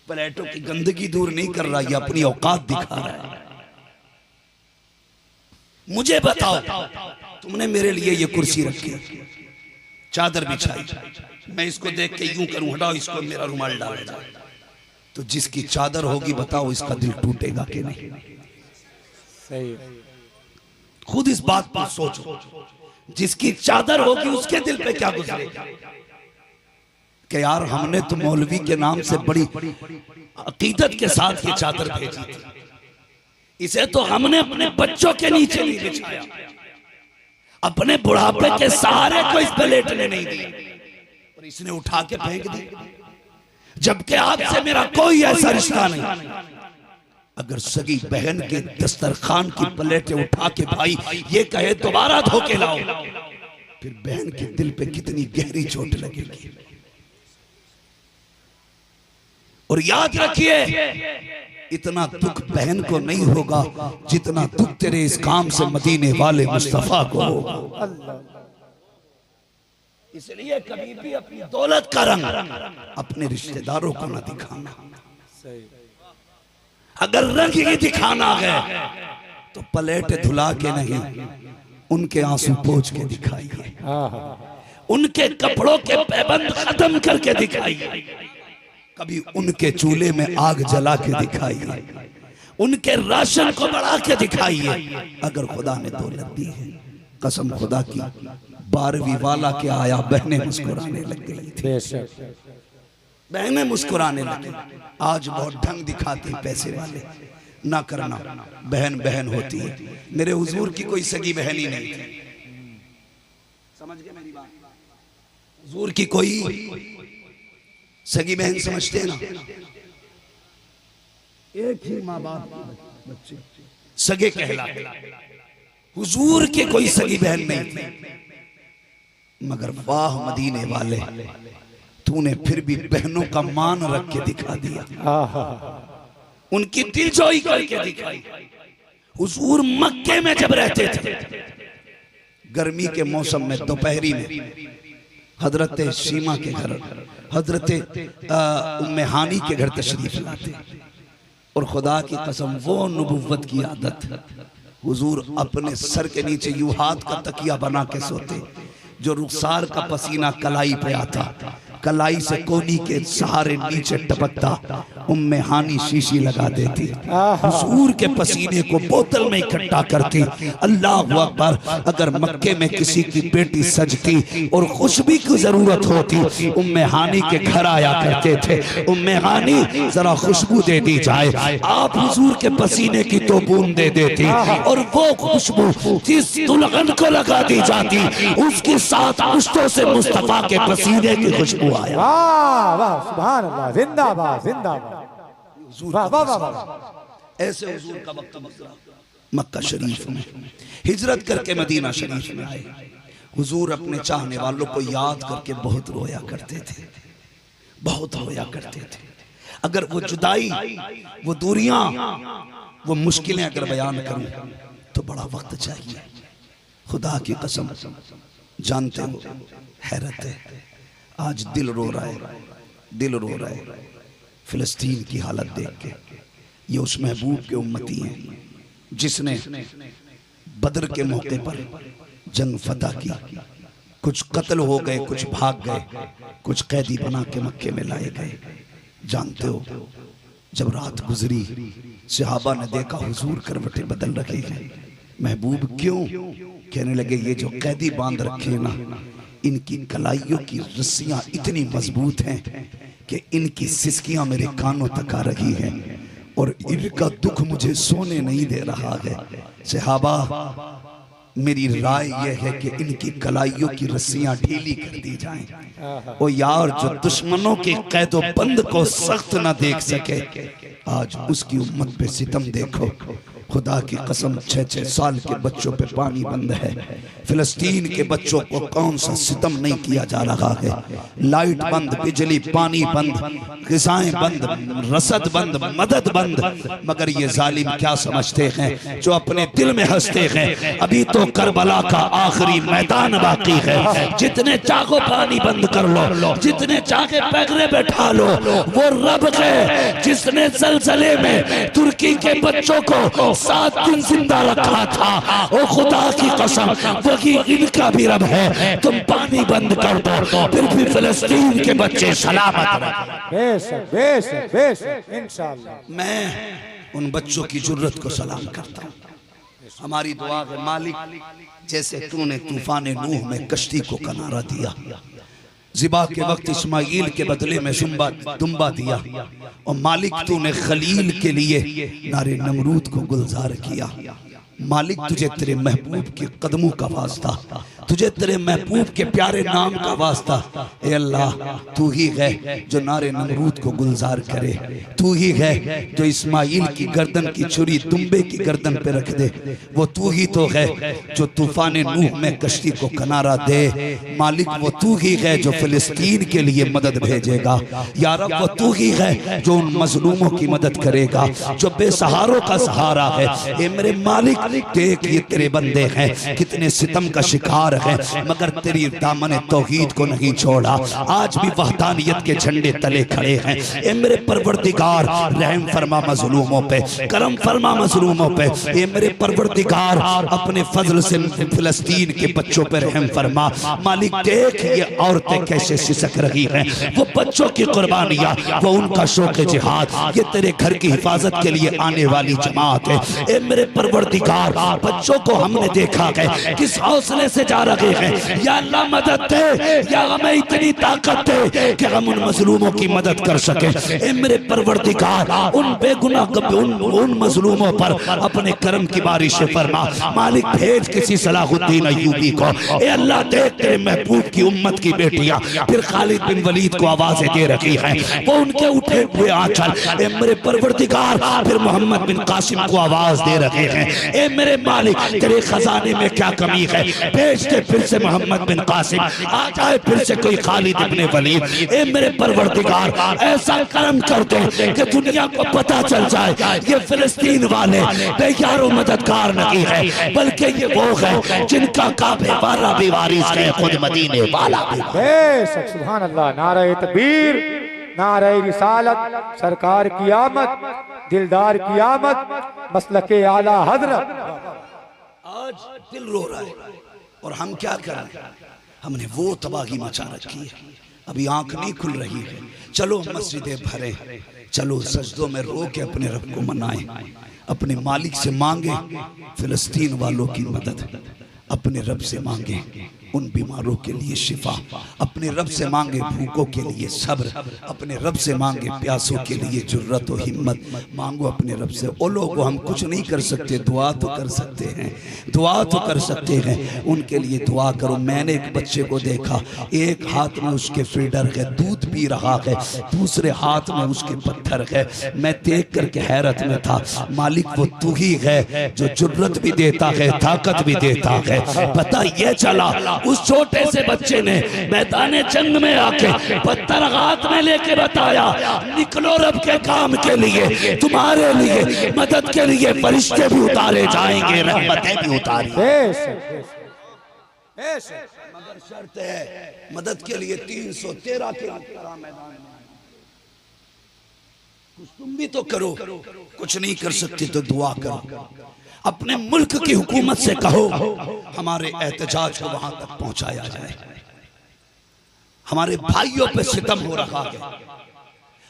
प्लेटों की गंदगी दूर नहीं कर रहा, ये अपनी औकात दिखा रहा है। मुझे बताओ, तुमने मेरे लिए ये कुर्सी रखी, चादर बिछाई, मैं इसको देख के यूं करूं, हटाओ इसको, मेरा रुमाल डाल जाए, तो जिसकी चादर होगी बताओ इसका दिल टूटेगा कि नहीं? सही। खुद इस बात पर सोचो, जिसकी चादर होगी उसके दिल पे क्या गुजरेगा कि यार हमने तो मौलवी के नाम से बड़ी अकीदत के साथ ये चादर भेजी थी, इसे तो हमने अपने बच्चों के नीचे नहीं बिछाया, अपने बुढ़ापे के सहारे को इस पे लेटने नहीं दिया, और इसने उठा के फेंक दी, जबकि आपसे मेरा कोई ऐसा रिश्ता नहीं। अगर सगी बहन के दस्तरखान की प्लेटें उठा के भाई ये कहे दोबारा धो के लाओ, फिर बहन के दिल पे कितनी गहरी चोट लगेगी। और याद रखिए, इतना दुख बहन को नहीं होगा जितना दुख तेरे इस काम से मदीने वाले मुस्तफा को होगा। इसलिए कभी भी अपनी दौलत का रंग अपने रिश्तेदारों को न दिखाना। अगर रंग ही दिखाना है तो प्लेट धुला के नहीं, उनके आंसू पोंछ के दिखाइए, उनके कपड़ों के पैबंद खत्म करके दिखाइए, कभी उनके चूल्हे में आग जला के दिखाइए, उनके राशन को बढ़ा के दिखाइए। अगर खुदा ने दौलत दी है, कसम खुदा की, 12वीं वाला के आया, बहनें मुस्कुराने लग गई थी, बहनें मुस्कुराने लगी। आज बहुत ढंग दिखाते हैं पैसे वाले, ना करना, बहन बहन होती है। मेरे हुजूर की कोई सगी बहन ही नहीं थी, समझ गए मेरी बात? हुजूर की कोई सगी बहन समझते हैं ना, एक ही माँ बाप बच्चे सगे कहलाते। हुजूर के कोई सगी बहन नहीं थी, मगर वाह मदीने वाले, तूने फिर भी बहनों का मान रख के दिखा दिया, उनकी दिलजोई करके दिखाई। हुजूर मक्के में जब रहते थे, गर्मी के मौसम में दोपहरी में हजरत शीमा के घर, हजरत उम्मे हानी के घर तशरीफ लाते, और खुदा की कसम वो नबुव्वत की आदत, हुजूर अपने सर के नीचे यूं हाथ का तकिया बना के सोते, जो रुखसार का पसीना कलाई पे आता, कलाई से कोनी के सहारे नीचे टपकता, उम्मे हानी शीशी लगा देती, हुजूर के पसीने को बोतल में इकट्ठा करती। अल्लाह अकबर। अगर मक्के में किसी की बेटी सजती और खुशबू की जरूरत होती, उम्मे हानी के घर आया करते थे, उम्मे हानी जरा खुशबू दे दी जाए, आप हुजूर के पसीने की तो बूंद दे देती, और वो खुशबू जिस दुल्हन को लगा दी जाती, उसके साथ मुश्तों से मुस्तफा के पसीने की खुशबू आया। वाह वाह, सुभान अल्लाह, जिंदाबाद जिंदाबाद, वाह वाह वाह। ऐसे हुजूर का वक्त मक्का शरीफ में हिजरत करके मदीना शरीफ में आए। हुजूर अपने चाहने वालों को याद करके बहुत रोया करते थे, बहुत रोया करते थे। अगर वो जुदाई, वो दूरियां, वो मुश्किलें अगर बयान करूं तो बड़ा वक्त चाहिए। खुदा की कसम, जानते हो, हैरत है, आज दिल रो रहा है, दिल रो रहा है फिलिस्तीन की हालत देख के। ये उस महबूब के उम्मती हैं जिसने बदर के मौके पर जंग फतह की, कुछ कत्ल हो गए, कुछ भाग गए, कुछ कैदी बना के मक्के में लाए गए। जानते हो, जब रात गुजरी, सहाबा ने देखा हुजूर करवटें बदल रखे हैं। महबूब क्यों? कहने लगे ये जो कैदी बांध रखे ना, इनकी कलाइयों की रस्सियां इतनी मजबूत हैं कि इनकी सिसकियां मेरे कानों तक आ रही हैं, और इनका दुख मुझे सोने नहीं दे रहा है। सहाबा, मेरी राय यह है कि इनकी कलाइयों की रस्सियां ढीली कर दी जाएं। ओ यार, जो दुश्मनों के कैदो बंद को सख्त ना देख सके, आज उसकी उम्मत पे सितम देखो। खुदा की कसम 6-6 साल के बच्चों पे पानी बंद है। फिलिस्तीन के बच्चों को कौन सा सितम नहीं किया जा रहा है। लाइट बंद, बिजली पानी बंद, ग़िज़ाएं बंद, रसद बंद, मदद बंद। मगर ये जालिम क्या समझते हैं, जो अपने दिल में हंसते हैं, अभी तो करबला का आखिरी मैदान बाकी है। जितने चाहो पानी बंद कर लो, जितने चाहे पैगरे बैठा लो, वो रब है जिसने ज़लज़ले में तुर्की के बच्चों को 7 दिन जिंदा रखा था। ओ खुदा की कसम, वही इनका भी रब है। तुम पानी बंद कर दो, फिर भी फिलिस्तीन के बच्चे सलामत रहे। बेशक बेशक बेशक इंशाअल्लाह। मैं उन बच्चों की जुर्रत को सलाम करता हूँ। हमारी दुआ है मालिक, जैसे तूने तूफान नूह में कश्ती को किनारा दिया, ज़िबा के वक्त इस्माइल के बदले में दुम्बा दिया, और मालिक तूने खलील के लिए नारे नमरूद को गुलजार किया। मालिक तुझे तेरे महबूब के कदमों का वास्ता, तुझे तेरे महबूब के प्यारे नाम का वास्ता। ए अल्लाह, तू ही है जो नारे नमरूद को गुलजार करे, तू ही है जो इस्माइल की गर्दन की छुरी दुम्बे की गर्दन पे रख दे। वो तू ही तो है जो तूफान नूह में कश्ती को किनारा दे। मालिक वो तू ही है जो फिलिस्तीन के लिए मदद भेजेगा। या रब वो तू ही है जो उन मजलूमों की मदद करेगा, जो बेसहारों का सहारा है। ए मेरे मालिक, देख ये तेरे बंदे हैं, कितने सितम का शिकार है, मगर तेरी दामन तौहीद को नहीं छोड़ा। आज भी वहदानियत के झंडे तले खड़े हैं। ए मेरे परवरदिगार, रहम फरमा मजलूमों पे, करम फरमा मजलूमों पे। ए मेरे परवरदिगार, अपने फजल से फिलिस्तीन के बच्चों पे रहम फरमा। मालिक देख ये औरतें कैसे सिसक रही हैं, वो बच्चों की कुर्बानियां, वो उनका शौक जिहाद, ये तेरे घर की हिफाजत के लिए आने वाली जमात है। ए मेरे परवरदिगार, बच्चों को हमने देखा है किस हौसले से जा रहे हैं। या अल्लाह मदद दे, या हमें इतनी ताकत दे कि हम उन मजलूमों की मदद कर सके। ए मेरे परवरदिगार, उन बेगुनाह उन मजलूमों पर अपने करम की बारिश फरमा। मालिक भेज किसी सलाहुद्दीन अय्यूबी को। ए अल्लाह देख तेरे महबूब की उम्मत की बेटियां फिर खालिद बिन वलीद को आवाजें दे रही हैं, वो उनके उठे हुए आंचल। ए मेरे परवरदिगार, फिर मोहम्मद बिन कासिम को आवाज दे रहे हैं। ए मेरे मालिक, तेरे खजाने में क्या कमी है, भेज दे फिर से मोहम्मद बिन कासिम, आ जाए फिर से कोई खालिद इब्ने वलीद। ए मेरे परवरदिगार, ऐसा करम कर दे कि दुनिया को पता चल जाए ये फिलिस्तीन वाले बेयारो मददगार नहीं है, बल्कि ये वो है जिनका काबे वाला भी वारिस है, खुद मदीने वाला भी। बेशक सुभान अल्लाह। नारे तकबीर, नारे रिसालत, सरकार की आमद, दिलदार की आमद, मसलके आला हजरत। आज दिल रो रहा है और हम क्या करें, हमने वो तबाही मचा रखी है, अभी आंख नहीं खुल रही है। चलो मस्जिदें भरे, चलो सजदों में रो के अपने रब को मनाएं, अपने मालिक से मांगे फिलिस्तीन वालों की मदद, अपने रब से मांगे उन बीमारों के लिए शिफा, अपने रब से मांगे भूखों के लिए सब्र, अपने रब से मांगे प्यासों के लिए जुर्रत और हिम्मत। मांगो अपने रब से। ओ लोगों, हम कुछ नहीं कर सकते, दुआ तो कर सकते हैं, दुआ तो कर सकते हैं। उनके लिए दुआ करो। मैंने एक बच्चे को देखा, एक हाथ में उसके फीडर है, दूध पी रहा है, दूसरे हाथ में उसके पत्थर है। मैं देख करके हैरत में था। मालिक वो तू ही है जो जुर्रत भी देता है, ताकत भी देता है। पता ये चला, उस छोटे से बच्चे ने मैदान जंग में आके पत्थर हाथ में लेके बताया, निकलो रब के काम के लिए, तुम्हारे लिए, मदद के लिए फरिश्ते भी उतारे जाएंगे, रहमतें भी उतारी। मगर शर्त है, मदद के लिए 313 किलोमीटर मैदान में कुछ तुम भी तो करो। कुछ नहीं कर सकते तो दुआ करो। अपने मुल्क की हुकूमत से कहो हमारे एहतजाज को वहां तक पहुंचाया जाए। हमारे भाइयों पे सितम हो रहा है,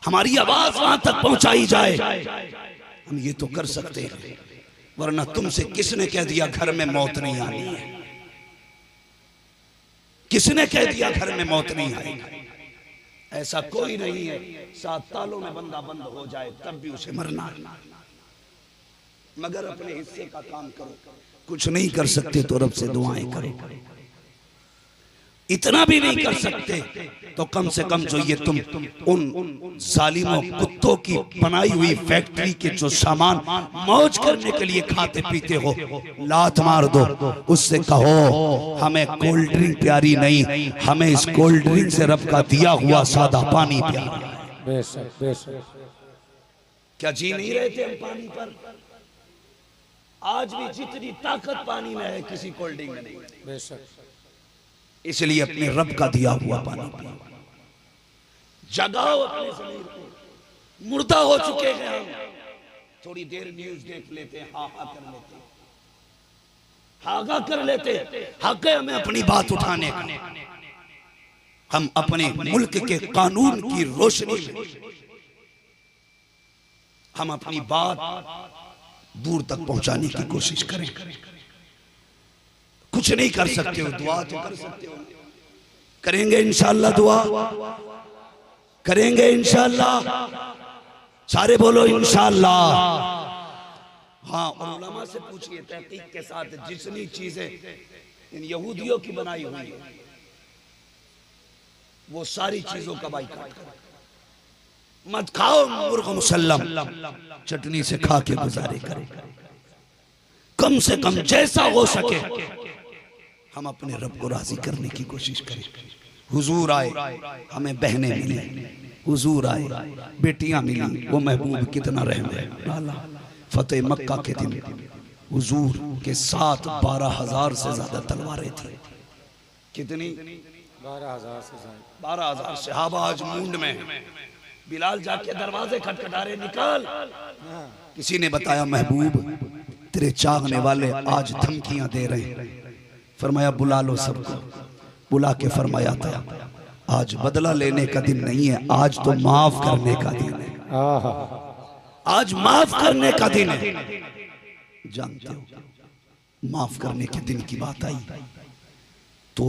हमारी आवाज वहां तक पहुंचाई जाए। हम ये तो कर सकते हैं, वरना तुमसे किसने कह दिया घर में मौत नहीं आनी है? किसने कह दिया घर में मौत नहीं आएगी? ऐसा कोई नहीं है। 7 तालों में बंदा बंद हो जाए तब भी उसे मरना। मगर अपने हिस्से का काम करो। कुछ नहीं कर सकते तो रब से दुआएं करो। इतना भी नहीं कर सकते तो कम से कम जो ये तुम उन जालिमों कुत्तों की बनाई हुई फैक्ट्री के जो सामान मौज करने के लिए खाते पीते हो, लात मार दो, उससे कहो हमें कोल्ड ड्रिंक प्यारी नहीं, हमें इस कोल्ड ड्रिंक से रब का दिया हुआ सादा पानी प्यारा है। बेशक बेशक। क्या जी नहीं रहे थे हम पानी पर? आज भी जितनी ताकत पानी में है किसी कोल्ड ड्रिंक में नहीं। बेशक। इसलिए अपने रब का दिया हुआ पानी पियो, जगाओ अपने शरीर को, मुर्दा हो चुके हैं हम। थोड़ी देर न्यूज देख लेते हैं, हाहा कर लेते हैं, हागा कर लेते हैं। हक है हमें अपनी बात उठाने का। हम अपने मुल्क के कानून की रोशनी में हम अपनी बात दूर तक पहुंचाने की कोशिश करें। कुछ नहीं कर सकते हो, दुआ तो कर सकते हो। करेंगे इंशाअल्लाह, दुआ करेंगे इंशाअल्लाह। सारे बोलो इंशाअल्लाह। हाँ, और उलमा से पूछिए तहकीक के साथ जितनी चीजें इन यहूदियों की बनाई हुई है वो सारी चीजों का बाइकाट करो। मत खाओ मुर्ग मुसल्लम, चटनी से खा के गुजारे करें। कम से कम जैसा हो सके हम अपने रब को राजी करने की कोशिश करें। हुजूर आए, हमें बहनें मिली, हुजूर आए, बेटियां मिली, वो महबूब कितना रहम है। फतेह मक्का के दिन हुजूर के साथ 12,000 से ज्यादा तलवारें थी। कितनी? 12,000 से ज्यादा। 12,000 सहाबा आज मूंड में। बिलाल जाके दरवाजे खटखटा रहे, निकाल। किसी ने बताया महबूब तेरे चाहने वाले आज धमकियां दे रहे। फरमाया बुला लो सबको। बुला के फरमाया था आज बदला लेने का दिन नहीं है, आज तो माफ करने का दिन है। आज माफ करने का दिन है। जानते हो माफ करने के दिन की बात आई तो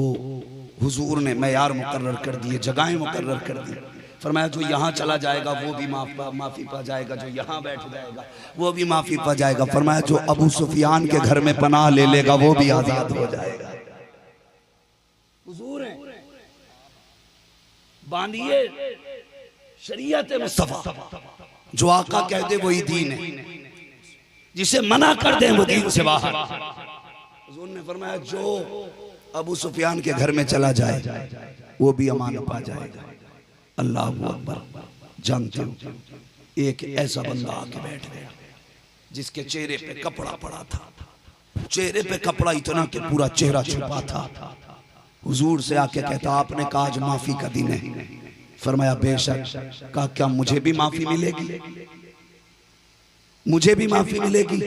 हुजूर ने मयार मुकर्रर कर दिए, जगहें मुकर्रर कर दी। फरमाया जो यहाँ चला जाएगा वो भी माफी पा जाएगा, जो यहाँ बैठ जाएगा वो भी माफी पा जाएगा। फरमाया जो अबू सुफियान के घर में पनाह ले लेगा वो भी आजाद हो जाएगा। हुजूर हैं, बांधिए शरीयत मुस्तफा। जो आका कह दे वही दीन है, जिसे मना कर दे वो दीन से बाहर। हुजूर ने फरमाया जो अबू सुफियान के घर में चला जाए वो भी अमान पा जाएगा। अल्लाह अकबर। जानते हो एक ऐसा बंदा आके बैठ गया जिसके चेहरे पे कपड़ा पड़ा था, चेहरे पे कपड़ा इतना कि पूरा चेहरा छुपा था। हुजूर से आके कहता आपने कहा आज माफी का दिन है। फरमाया बेशक। कहा क्या मुझे भी माफी मिलेगी? मुझे भी माफी मिलेगी?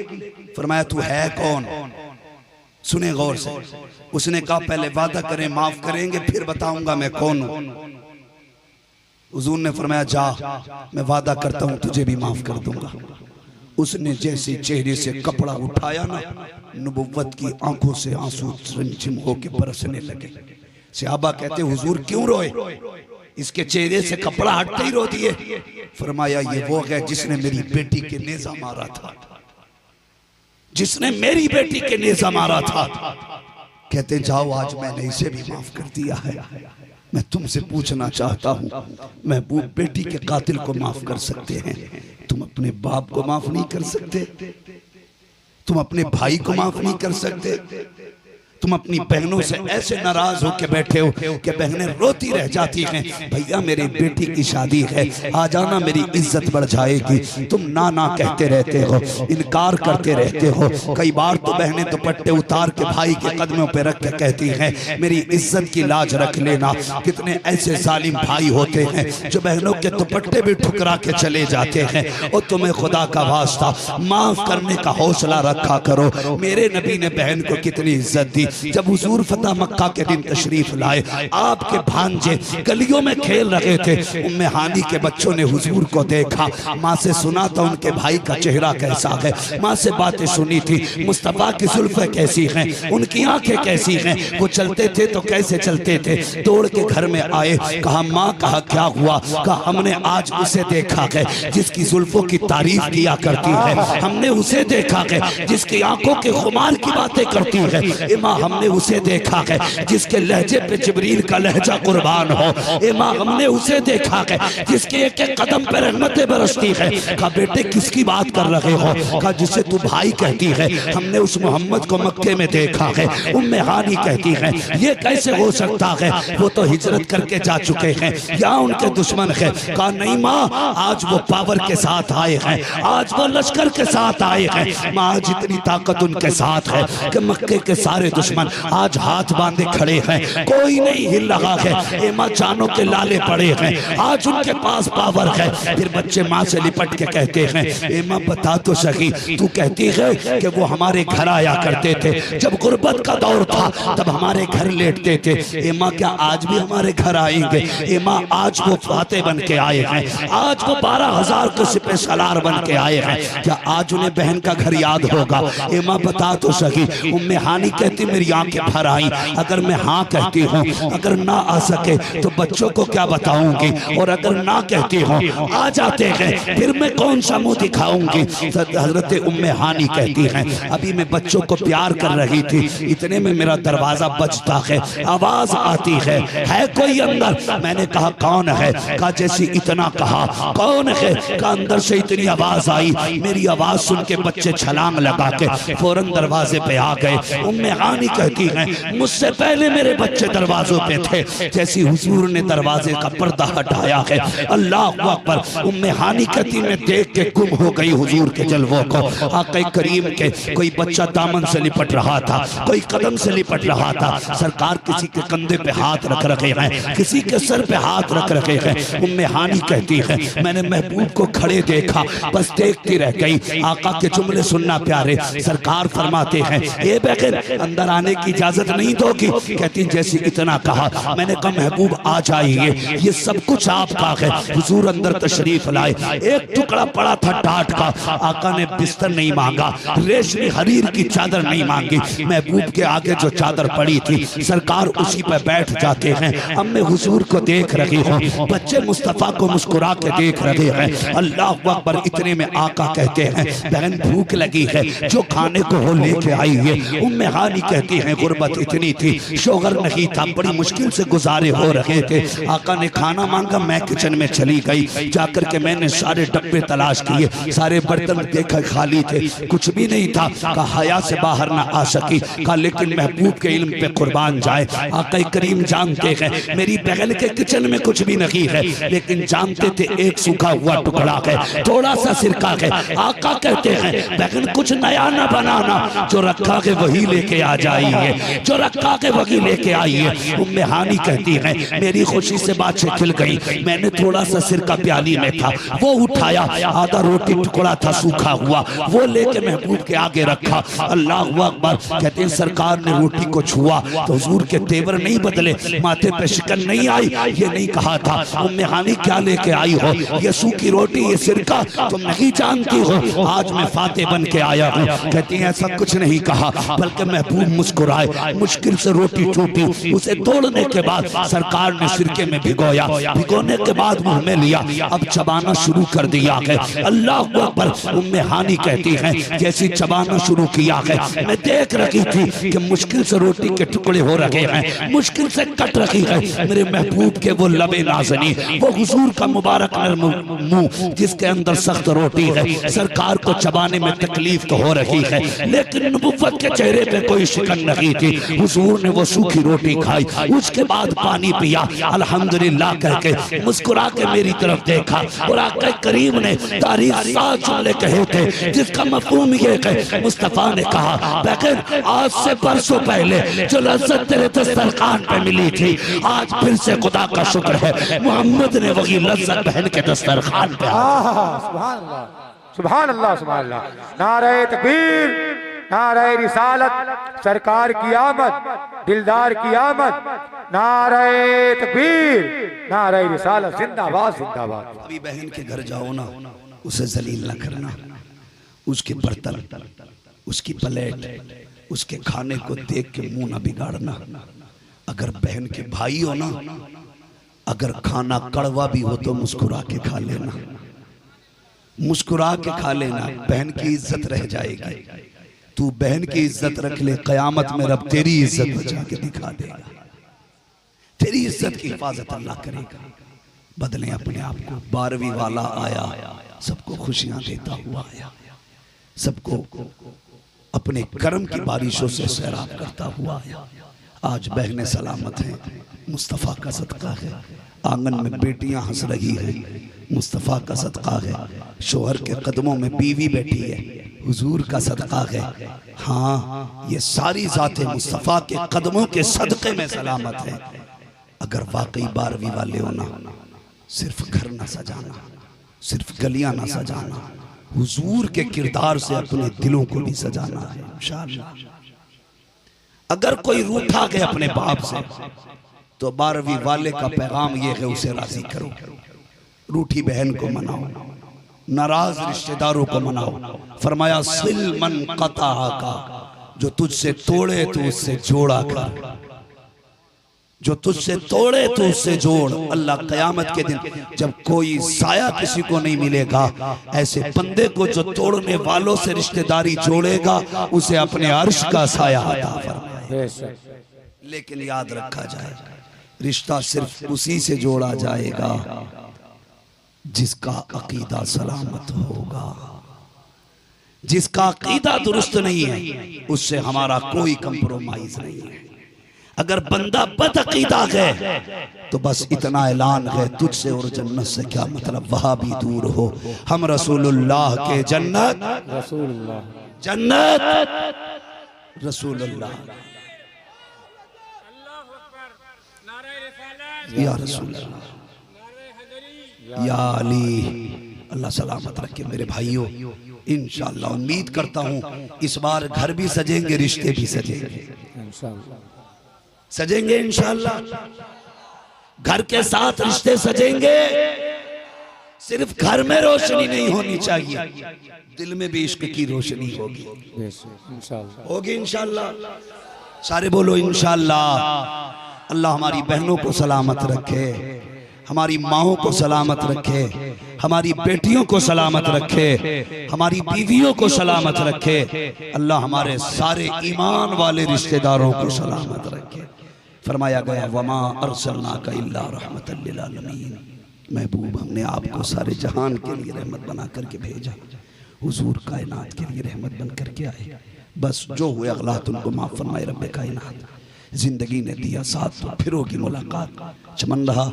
फरमाया तू है कौन? सुने गौर से। उसने कहा पहले वादा करें माफ करेंगे फिर बताऊंगा मैं कौन हूं। हुजूर ने फरमाया जा, मैं वादा करता हूं तुझे भी माफ कर दूंगा। उसने जैसे चेहरे से कपड़ा उठाया ना, नबुव्वत की आंखों से आंसू रिमझिम होके बरसने लगे। सहाबा कहते हुजूर क्यों रोए? इसके चेहरे से कपड़ा हटते ही रो दिए। फरमाया ये वो है जिसने मेरी बेटी के नेजा मारा था, जिसने मेरी बेटी के नेजा मारा था। कहते जाओ आज मैंने इसे भी माफ कर दिया है। मैं तुमसे पूछना चाहता हूँ महबूब बेटी के कातिल को माफ कर सकते हैं, तुम अपने बाप को माफ नहीं कर सकते? तुम अपने भाई को माफ नहीं कर सकते? तुम अपनी बहनों से ऐसे नाराज होकर बैठे हो कि बहनें रोती रह जाती हैं भैया मेरी बेटी की शादी है, आ जाना मेरी इज्जत बढ़ जाएगी। तुम ना ना कहते रहते हो, इनकार करते रहते हो। कई बार तो बहनें दुपट्टे उतार के भाई के कदमों पे रख के कहती हैं मेरी इज्जत की लाज रख लेना। कितने ऐसे जालिम भाई होते हैं जो बहनों के दुपट्टे भी ठुकरा के चले जाते हैं। और तुम्हें खुदा का वास्ता माफ करने का हौसला रखा करो। मेरे नबी ने बहन को कितनी इज्जत दी। जब हुजूर फतह मक्का के दिन तशरीफ लाए, आपके भांजे गलियों में खेल रहे थे। उम्मे हानी के बच्चों ने हुजूर को देखा, माँ से सुना था उनके भाई का चेहरा कैसा है, माँ से बातें सुनी थी मुस्तफा की जुल्फें कैसी हैं, उनकी आंखें कैसी हैं, वो चलते थे तो कैसे चलते थे। दौड़ के घर में आए, कहा माँ कहा क्या हुआ? कहा हमने आज उसे देखा है जिसकी जुल्फों की तारीफ किया करती है, हमने उसे देखा है जिसकी आंखों के खुमार की बातें करती है। इमाम माँ हमने उसे देखा है जिसके लहजे पे जिब्रील का लहजा कुर्बान हो। ए माँ हमने उसे देखा है जिसके एक एक कदम पे रहमतें बरसती है। कहा बेटे किसकी बात कर रहे हो? कहा जिसे तू भाई कहती है, हमने उस मोहम्मद को मक्के में देखा है। उम्मे हानी कहती है ये कैसे हो सकता है, वो तो हिजरत करके जा चुके हैं, यहाँ उनके दुश्मन है। कहा नहीं माँ, आज वो पावर के साथ आए हैं, आज वो लश्कर के साथ आए हैं। माँ आज इतनी ताकत उनके साथ है कि मक्के के सारे दुश्मन आज हाथ बांधे खड़े हैं, कोई नहीं हिल रहा है। ए माँ जानों के लाले पड़े हैं, आज उनके पास पावर है। फिर बच्चे माँ से लिपट के कहते हैं ए माँ बता तो सही, तू कहती है कि वो हमारे घर आया करते थे, जब गुर्बत का दौर था तब हमारे घर लेटते थे। ए माँ क्या आज भी हमारे घर आएंगे? ए माँ आज वो फाते बन के आए हैं, आज वो 12,000 के सिपह सलार बन के आए हैं, क्या आज उन्हें बहन का घर याद होगा? ए माँ बता तो सही। उम्मे हानी कहती मेरी आंखें भर आई। अगर मैं हाँ कहती हूँ, अगर ना आ सके तो बच्चों को क्या बताऊंगी, और अगर ना कहती हूँ आ जाते हैं फिर मैं कौन सा मुंह दिखाऊंगी? हजरत उम्मे हानी कहती हैं अभी मैं बच्चों को प्यार कर रही थी, इतने में मेरा दरवाजा बजता है, आवाज आती है कोई अंदर? मैंने कहा कौन है? कहा जैसे इतना कहा कौन है? कहा अंदर से इतनी आवाज आई, मेरी आवाज सुन के बच्चे छलांग लगा के फौरन दरवाजे पे आ गए। उम्मे हानी कहती हैं मुझसे पहले मेरे बच्चे दरवाजों पे थे, जैसी हुजूर ने दरवाजे का पर्दा हटाया है, अल्लाह अकबर। उम्मे हानी कहती मैं देख के गुम हो गई हुजूर के जलवों को। आक़ा करीम के कोई बच्चा दामन से लिपट रहा था, कोई कदम से लिपट रहा था, सरकार किसी के कंधे पे हाथ रख रखे हैं, किसी के सर पे हाथ रख रखे हैं। उम्मे हानी कहती है मैंने महबूब को खड़े देखा, बस देखती रह गई। आका के जुमले सुनना प्यारे, सरकार फरमाते हैं ए बहन अंदर आने की इजाजत नहीं दोगी? कहती जैसे इतना कहा मैंने कहा महबूब आ जाइए, ये सब कुछ आपका है। हुजूर अंदर तशरीफ लाए, एक टुकड़ा पड़ा था टाट का, आका ने बिस्तर नहीं मांगा, रेशमी हरीर की चादर नहीं मांगी, महबूब के आगे जो चादर पड़ी थी सरकार उसी पर बैठ जाते हैं। अब मैं हुजूर को देख रही हूँ, बच्चे मुस्तफा को मुस्कुरा के देख रहे हैं, अल्लाह अकबर। इतने में आका कहते हैं बहन भूख लगी है, जो खाने को हो लेके आई है। उम्मे हानी कहती हैं गुर्बत इतनी थी, शोहर नहीं था, बड़ी मुश्किल से गुजारे हो रहे थे। आका ने खाना मांगा, मैं किचन में चली गई, जाकर के मैंने सारे डब्बे तलाश किए, सारे बर्तन देखा खाली थे, कुछ भी नहीं था। कहा हया से बाहर ना आ सकी, कहा लेकिन महबूब के इल्म पे कुर्बान जाए। आका करीम जानते हैं मेरी बहन के किचन में कुछ भी नहीं है, लेकिन जानते थे एक सूखा हुआ टुकड़ा है, थोड़ा सा सिरका है। आका कहते हैं बहन कुछ नया ना बनाना, जो रखा है वही लेके आ जाइए, जो रखा है वही लेके आइए। उम्मे हानी कहती है मेरी खुशी से बातें खिल गई, मैंने थोड़ा सा सिरका प्याली में था वो उठाया, आधा रोटी टुकड़ा था सूखा हुआ, वो लेके महबूब के आगे रखा। अल्लाह अकबर। कहते हैं सरकार ने रोटी को छुआ तो हुजूर के तेवर नहीं बदले, माथे पे शिकन नहीं आई, ये नहीं कहा था उम्मे हानी क्या लेके आई हो, ये सूखी रोटी ये सिरका तुम नहीं जानती हो, आज मैं फाते बन के आया हूँ। कहती हैं ऐसा कुछ नहीं कहा, बल्कि महबूब मुस्कुराए, मुश्किल से रोटी टूटी, उसे तोड़ने के बाद सरकार ने सिरके में भिगोया, भिगोने के बाद मुंह में लिया, अब चबाना शुरू कर दिया है। अल्लाह अकबर। उम्मे हानी कहती हैं जैसी चबाना शुरू किया है, मैं देख रही थी कि मुश्किल से रोटी के टुकड़े हो रहे हैं, मुश्किल से कट रही है। मेरे महबूब के वो लबे नाज़नी, वो हुजूर का मुबारक मुंह जिसके अंदर सख्त रोटी है, सरकार को चबाने में तकलीफ तो हो रही है, लेकिन नबुव्वत के चेहरे पे कोई शिकन नहीं थी। हुजूर ने वो सूखी रोटी खाई, उसके बाद पानी पिया, अल्हम्दुलिल्लाह कह के मुस्कुरा के मेरी तरफ देखा, और आका करीम ने तारीख 7 जुमले कहे थे जिसका मफहूम ये है, मुस्तफा ने कहा लेकिन आज से परसों पहले जो लज्जत तेरे दस्तरखान पे मिली थी, आज फिर से खुदा का शुक्र है मोहम्मद ने वही लज्जत बहन के दस्तरखान पे। सुभान अल्लाह, सुभान अल्लाह, सुभान अल्लाह। नारे तकबीर, नारे रिसालत, सरकार की आमद, दिलदार की आमद, नारे तकबीर, नारे रिसालत, जिंदाबाद जिंदाबाद। अभी बहन के घर जाओ ना, उसे जलील ना करना, उसके बर्तन, उसकी प्लेट, उसके खाने को देख के मुंह ना बिगाड़ना। अगर बहन के भाई हो ना, अगर खाना कड़वा भी हो तो मुस्कुरा के खा लेना, मुस्कुरा के खा लेना, बहन की इज्जत रह जाएगी। तू बहन की इज्जत रख ले, कयामत में रब तेरी इज्जत बचा के दिखा देगा। तेरी इज्जत की हिफाजत अल्लाह करेगा। बदले अपने आप को। 12वीं वाला आया, सबको खुशियां देता हुआ आया, सबको अपने कर्म की बारिशों से सैराब करता हुआ आया। आज बहनें सलामत हैं, मुस्तफ़ा का सदका है। आंगन में बेटियां हंस रही हैं, मुस्तफ़ा का सदका है। शोहर के कदमों में बीवी बैठी है, हुजूर का सदका है। हाँ, ये सारी जातें मुस्तफ़ा के कदमों के सदक़े में सलामत है। अगर वाकई 12वीं वाले होना, सिर्फ घर ना सजाना, सिर्फ गलियां ना सजाना, हुजूर के किरदार से अपने दिलों को भी सजाना है इंशाअल्लाह। अगर कोई रूठा गया अपने बाप से, तो 12वीं वाले का पैगाम ये है, उसे राजी करो। रूठी बहन को मनाओ, नाराज रिश्तेदारों को मनाओ। फरमाया सिल मन कता का, जो तुझसे तोड़े तो उससे जोड़ा कर, जो तुझसे तोड़े तो उससे जोड़। अल्लाह क़यामत के दिन जब कोई साया किसी को नहीं मिलेगा, ऐसे बंदे को जो तोड़ने वालों से रिश्तेदारी जोड़ेगा, उसे अपने अर्श का साया अता फरमाए। लेकिन याद रखा जाए, रिश्ता सिर्फ उसी से जोड़ा जाएगा जिसका अकीदा सलामत होगा। जिसका अकीदा दुरुस्त नहीं है, उससे हमारा कोई कंप्रोमाइज नहीं है। अगर बंदा बदअकीदा है तो बस इतना ऐलान है, तुझसे और जन्नत से क्या मतलब, वहां भी दूर हो। हम रसूलुल्लाह के जन्नत, रसूलुल्लाह जन्नत, रसूलुल्लाह। या रसूलुल्लाह, या अली। अल्लाह सलामत रखे मेरे भाइयों। इंशाअल्लाह उम्मीद करता हूँ इस बार घर भी सजेंगे, रिश्ते भी सजेंगे, सजेंगे इंशाअल्लाह। घर के साथ रिश्ते सजेंगे। सिर्फ घर में रोशनी नहीं होनी चाहिए, दिल में भी इश्क की रोशनी होगी, होगी इंशाअल्लाह। सारे बोलो इंशाअल्लाह। अल्लाह हमारी बहनों को सलामत रखे, हमारी माओं को सलामत रखे, हमारी बेटियों को सलामत रखे, हमारी बीवियों को सलामत रखे। अल्लाह हमारे सारे ईमान वाले रिश्तेदारों को सलामत रखे। फरमाया गया वमा अरसलनाका इल्ला रहमतल लिल आलमीन। महबूब, हमने आपको सारे जहान के लिए रहमत बना करके भेजा। हुजूर कायनात के लिए रहमत बन करके आए। बस जो हुए अगलात उनको माफ फरमाए रब्बे कायनात। जिंदगी ने दिया साथ तो फिर होगी मुलाकात। चमन रहा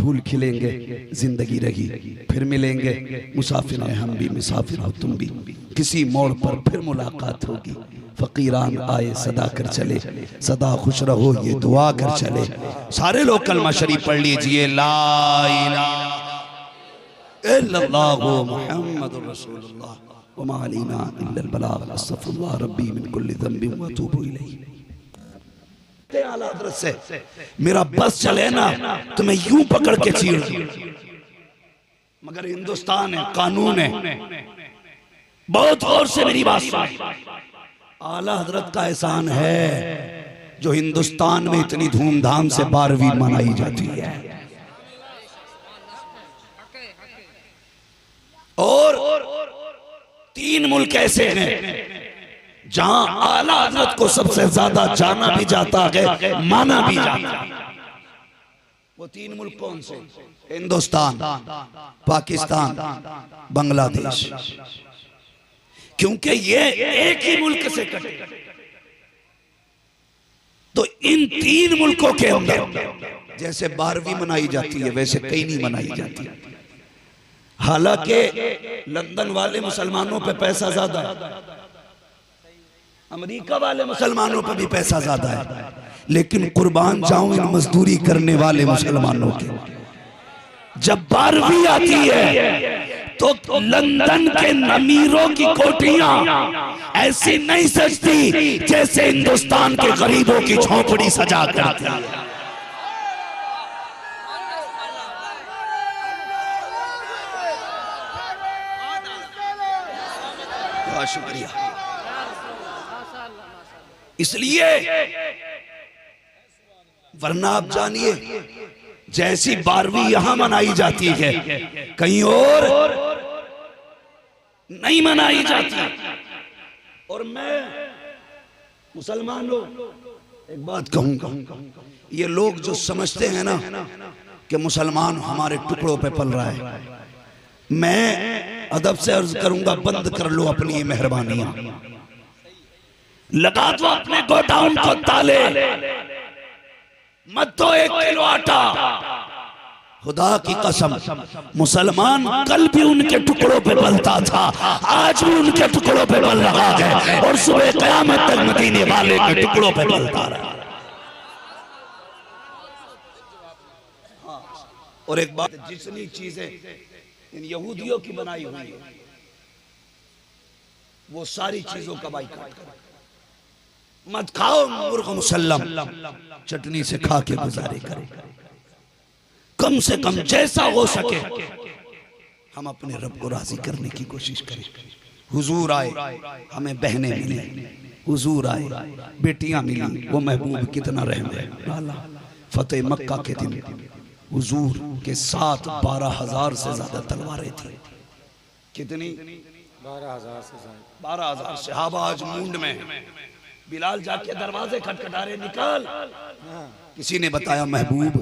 फूल खिलेंगे, जिंदगी रही फिर मिलेंगे। मुसाफिर हैं हम भी, मुसाफिर हो तुम भी, किसी मोड़ पर फिर मुलाकात होगी। फकीरान आए सदा कर चले, सदा खुश रहो ये दुआ कर चले। सारे लोग कलमा शरीफ पढ़ लीजिए, ला इलाहा इल्लल्लाहु मुहम्मदुर रसूलुल्लाह व मा अलैना इल्लल बलाग। अस्तगफिरुल्लाह रब्बी मिन कुल्लि ज़ंबिन व अतूबु इलैहि। आला हज़रत से मेरा बस चले ना तो मैं यूं पकड़ के चीर दूं, मगर हिंदुस्तान है, कानून है। बहुत गौर से मेरी बात सुन। आला हजरत का एहसान है जो हिंदुस्तान में इतनी धूमधाम से 12वीं मनाई जाती है। और 3 मुल्क ऐसे हैं जहां आला हजरत को सबसे ज्यादा जाना भी जाता है, माना भी जाता है। वो 3 मुल्क कौन से? हिंदुस्तान, पाकिस्तान, बांग्लादेश। क्योंकि ये एक ही मुल्क से कटे। तो इन 3 मुल्कों के अंदर जैसे 12वीं मनाई जाती है, वैसे कहीं नहीं मनाई जाती। हालांकि लंदन वाले मुसलमानों पे पैसा ज्यादा है, अमेरिका वाले मुसलमानों पे भी पैसा ज्यादा है, लेकिन कुर्बान जाऊं इन मजदूरी करने वाले मुसलमानों के। जब 12वीं आती है तो लंदन के अमीरों की कोठियां ऐसी नहीं सजती जैसे हिंदुस्तान के गरीबों की झोपड़ी सजा करती है। बहुत शुक्रिया। इसलिए वरना आप जानिए, जैसी 12वीं यहां मनाई जाती है कहीं और नहीं मनाई जाती। और मैं मुसलमान लोग एक बात कहूंगा, ये लोग जो समझते हैं ना कि मुसलमान हमारे टुकड़ों पे पल रहा है, मैं अदब से अर्ज करूंगा बंद कर लो अपनी ये मेहरबानियां, लगा दो अपने गोडाउन को ताले, मत दो 1 किलो आटा। खुदा की कसम मुसलमान कल भी उनके टुकड़ों पे पलता था, आज भी उनके टुकड़ों पे पल रहा है और सुबह क़यामत तक मदीने वाले के टुकड़ों पे पलता रहा। और एक बात, जितनी चीजें इन यहूदियों की बनाई हुई है वो सारी चीजों का बाइकाट करो। मत खाओ मुर्ग मुसल्लम, चटनी से खा के गुजारे करें। कम से कम जैसा हो सके हम अपने रब को राजी करने की कोशिश करें। हुजूर आए, हमें बहनें मिली, हुजूर आए, बेटियां मिली, वो महबूब कितना रहम है। फतेह मक्का के दिन हुजूर के साथ 12,000 से ज्यादा तलवारें थी। कितनी? 12,000 से ज्यादा। 12,000 सहाबा आज मूंड में। बिलाल जाके दरवाजे खटखटा रहे, निकाल। किसी ने बताया महबूब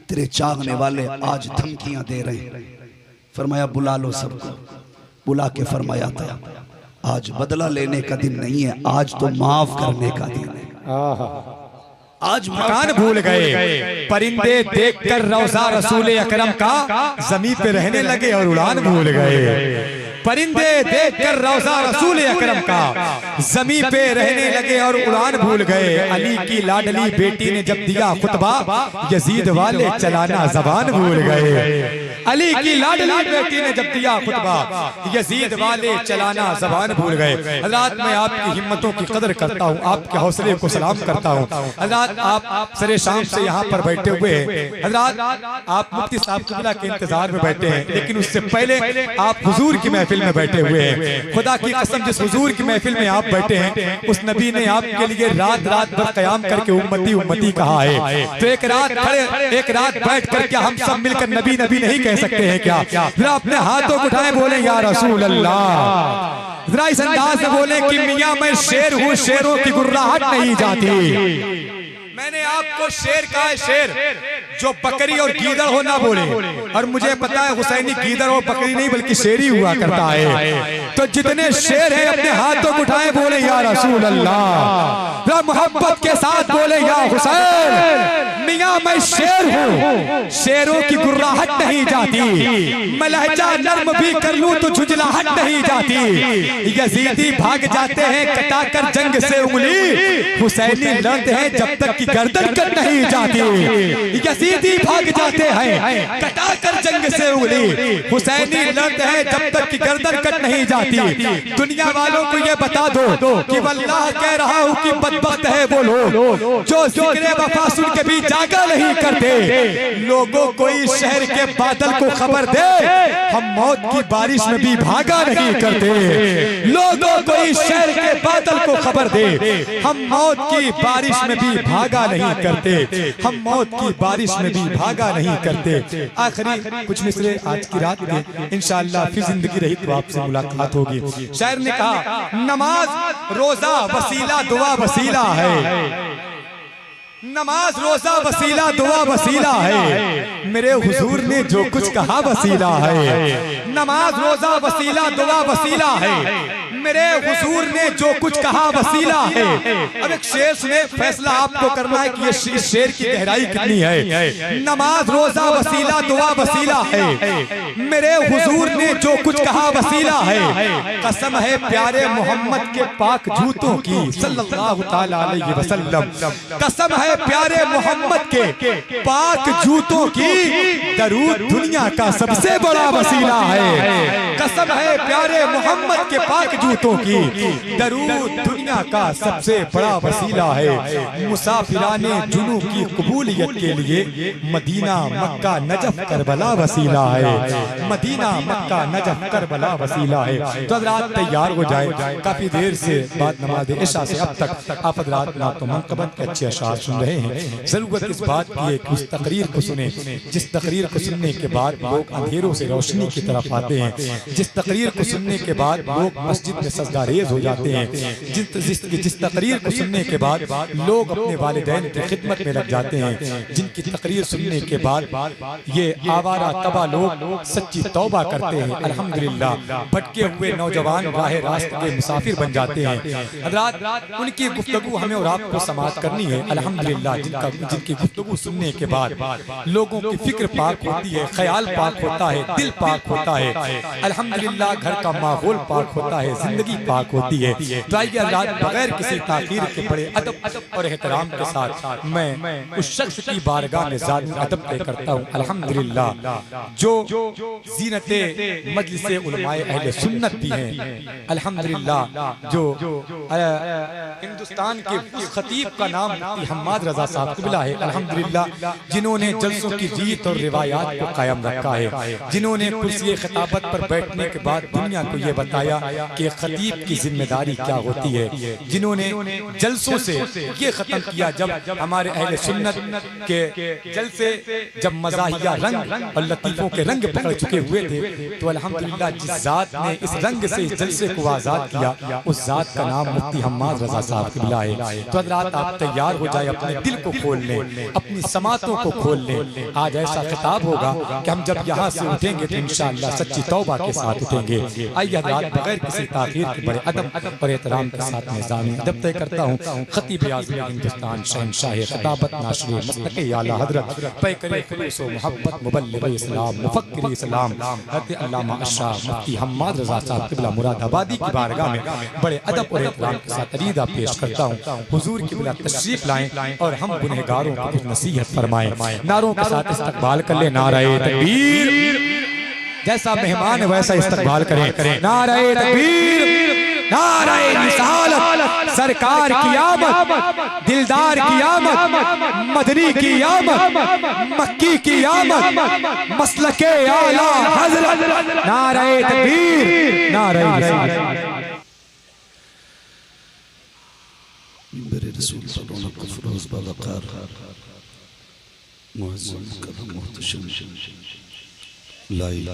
तेरे चाहने वाले आज धमकियां दे रहे हैं। फरमाया बुला लो सबको। बुला के फरमाया था आज बदला लेने का दिन नहीं है, आज तो माफ करने का दिन है। आज मकान भूल गए, परिंदे देखकर रौज़ा रसूल अकरम का जमीन पे रहने लगे और उड़ान भूल गए। परिंदे देखकर रौज़ा रसूल अकरम का जमीन पे रहने लगे और उड़ान भूल गए। अली की लाडली बेटी ने जब दिया खुतबा, यजीद वाले चलाना जबान भूल गए। अली की लाडली बेटी ने जब दिया खुतबा, यजीद वाले चलाना जबान भूल गए। हज़रात मैं आपकी हिम्मतों की कदर करता हूँ, आपके हौसले को सलाम करता हूँ। हज़रात आप सरे शाम से यहाँ पर बैठे हुए हैं। हज़रात आप मुफ्ती साहब क़िबला के इंतजार में बैठे हैं, लेकिन उससे पहले आप हुजूर की महफिल में बैठे हुए हैं। खुदा की कसम जिस हुजूर की महफिल में आप बैठे हैं, उस नबी ने आपके लिए रात रात भर क़याम करके उम्मती उम्मती कहा है। तो एक रात खड़े, एक रात बैठ कर क्या हम सब मिलकर नबी नबी नहीं कह सकते हैं क्या? जरा अपने हाथों को उठाए बोले या रसूल अल्लाह। जरा इस अंदाज में बोले कि मियां मैं शेर हूँ, शेरों की गुर्राहट नहीं जाती। मैंने आपको शेर कहा है, शेर जो बकरी और गीदड़ हो ना बोले। और मुझे पता है हुसैनी गीदड़ और बकरी नहीं बल्कि शेर ही हुआ करता है। तो जितने शेर हैं अपने हाथों को उठाए बोले या रसूल अल्लाह। मोहब्बत के साथ बोले या हुसैन। मियां मैं शेर हूँ, शेरों की गुर्राहट नहीं जाती। मैं लहजा नर्म भी कर लूं तो झुंझलाहट नहीं जाती। यजीदी भाग जाते हैं कटाकर जंग से उंगली, हुसैनी लड़ते हैं जब तक की गर्दन कट नहीं जाती। यजीदी भाग जाते हैं कटाकर जंग से उंगली, हुसैनी लड़ते हैं जब तक की गर्दन कट नहीं जाती। दुनिया वालों को ये बता दो कि वल्लाह कह रहा हूँ कि बदबख्त है वो लोग जो जिक्र वफा सुन के भी जागा नहीं करते। लोगों को इस शहर के बादल को खबर दे, हम मौत की बारिश में भी भागा नहीं करते। लोगों को इस शहर के बादल को खबर दे, हम मौत की बारिश में भी भागा नहीं करते। हम मौत की बारिश में भी भागा नहीं करते। आखिरी कुछ मिसरे आज की रात में इंशाअल्लाह फिर जिंदगी रही तो आपसे मुलाकात होगी। शायर ने कहा नमाज रोजा वसीला दुआ वसीला है। नमाज रोजा वसीला दुआ वसीला है। मेरे हुजूर ने जो कुछ कहा वसीला है। नमाज रोजा वसीला दुआ वसीला है। मेरे हुजूर ने जो कुछ कहा वसीला है। अब एक शेर सुने, फैसला आपको करना है कि ये शेर की गहराई कितनी है। नमाज रोजा वसीला दुआ वसीला है। मेरे हुजूर ने जो कुछ कहा वसीला है। कसम है प्यारे मोहम्मद के पाक जूतों की सल्लल्लाहु तआला अलैहि वसल्लम। कसम है प्यारे मोहम्मद के पाक जूतों की, दरूद दुनिया का सबसे बड़ा वसीला है। कसम है प्यारे मोहम्मद के पाक जूतों की, दरूद दुनिया का सबसे बड़ा वसीला है। मुसाफिराने जुनू की कबूलियत के लिए मदीना मक्का नजफ करबला वसीला है। मदीना मक्का नजफ करबला वसीला है। तो हज़रात तैयार हो जाए, काफी देर से बाद नमाज इशा से अब तक आप हज़रात नातो मनक़बत के अच्छे अशार सुन रहे हैं। जरूरत इस बात की है कि उस तकरीर को सुने जिस तकरीर को सुनने के बाद लोग अंधेरों से रोशनी की तरफ आते हैं। जिस तकरीर को सुनने के बाद लोग मस्जिद में सजदारेज हो जाते हैं। जिस तकरीर को सुनने के बाद लोग अपने वालिदैन की खिदमत में लग जाते हैं, जिनकी तकरीर सुनने के बाद ये आवारा तबा लोग सच्ची तौबा करते हैं। अल्हम्दुलिल्लाह भटके हुए नौजवान राह रास्त के मुसाफिर बन जाते हैं। हज़रात उनकी गुफ्तगू हमें और आपको समाअत करनी है। अल्हम्दुलिल्लाह जिनकी गुफ्तगू सुनने के बाद लोगों की फिक्र पाक होती है, ख्याल पाक होता है, दिल पाक होता है, अल्हम्दुलिल्लाह घर का माहौल पाक होता है, जिंदगी पाक होती है। तो आइए हज़रात बगैर किसी ताखीर के बड़े अदब और एहतराम के साथ मैं उस शख्स की बारगाह में ज़ाती अदब तय करता हूँ। अल्हम्दुलिल्लाह जो ज़ीनते मजलिसे उलमाए अहले सुन्नत भी हैं, अल्हम्दुलिल्लाह जो हिंदुस्तान के उस खतीब का नाम मुफ्ती हम्माद रजा साहब क़िबला है, अल्हम्दुलिल्लाह जिन्होंने जलसों की रीत और रिवायात को कायम रखा है, जिन्होंने कुर्सी खिताबत पर बैठने के बाद दुनिया को ये बताया कि खतीब की जिम्मेदारी क्या होती है, जिन्होंने जलसों से ये ख़त्म किया जब हमारे अहले सुन्नत के जलसे जब मज़ाहिया रंग और लतीफ़ों के रंग पकड़ चुके हुए थे, तो अल्हम्दुलिल्लाह जिस ज़ात ने इस रंग से इस जलसे को आज़ाद किया उस ज़ात का नाम मुफ्ती हम्माद रजा साहब क़िबला है। तो हज़रात आप तैयार हो जाए, अपने दिल को खोल लें, अपनी समातों को खोल लें। आज ऐसा खिताब होगा कि हम जब यहाँ से उठेंगे तो इंशाअल्लाह सच्ची तौबा के साथ उठेंगे। आइए हज़रात बगैर किसी ताख़ीर के बड़े अदब और एहतराम के साथ निज़ामी अदब तय करता हूँ। खतीब आज़म हिंदुस्तान शहंशाह खिताबत नाशरे मस्तके आला हज़रत पैकरे खुलूस व मोहब्बत मुबल्लिग़ इस्लाम मुफक्किर इस्लाम हज़रत अल्लामा अशरफ मुफ्ती हम्माद रज़ा साहब क़िबला मुरादाबादी की बारगाह में बड़े अदब और एहतराम के साथ अरीदा पेश करता हूँ। हुजूर क़िबला तशरीफ लाएं और हम गुनहगारों को कुछ नसीहत फरमाएं। नारों के साथ इस्तकबाल कर ले, नाराए तकबीर। जैसा मेहमान है वैसा इस्तकबाल करें। नाराए तकबीर, नाराए रिसालत, सरकार की आमद, दिलदार की आमद, मदनी की आमद, मक्की की आमद, मसलके आला हज़रत। नाराए तकबीर, नाराए रिसालत। मेरे रसूल सल्लल्लाहु अलैहि फरोज़ बावकार मुअज़्ज़म करम मुहतशम लाइक़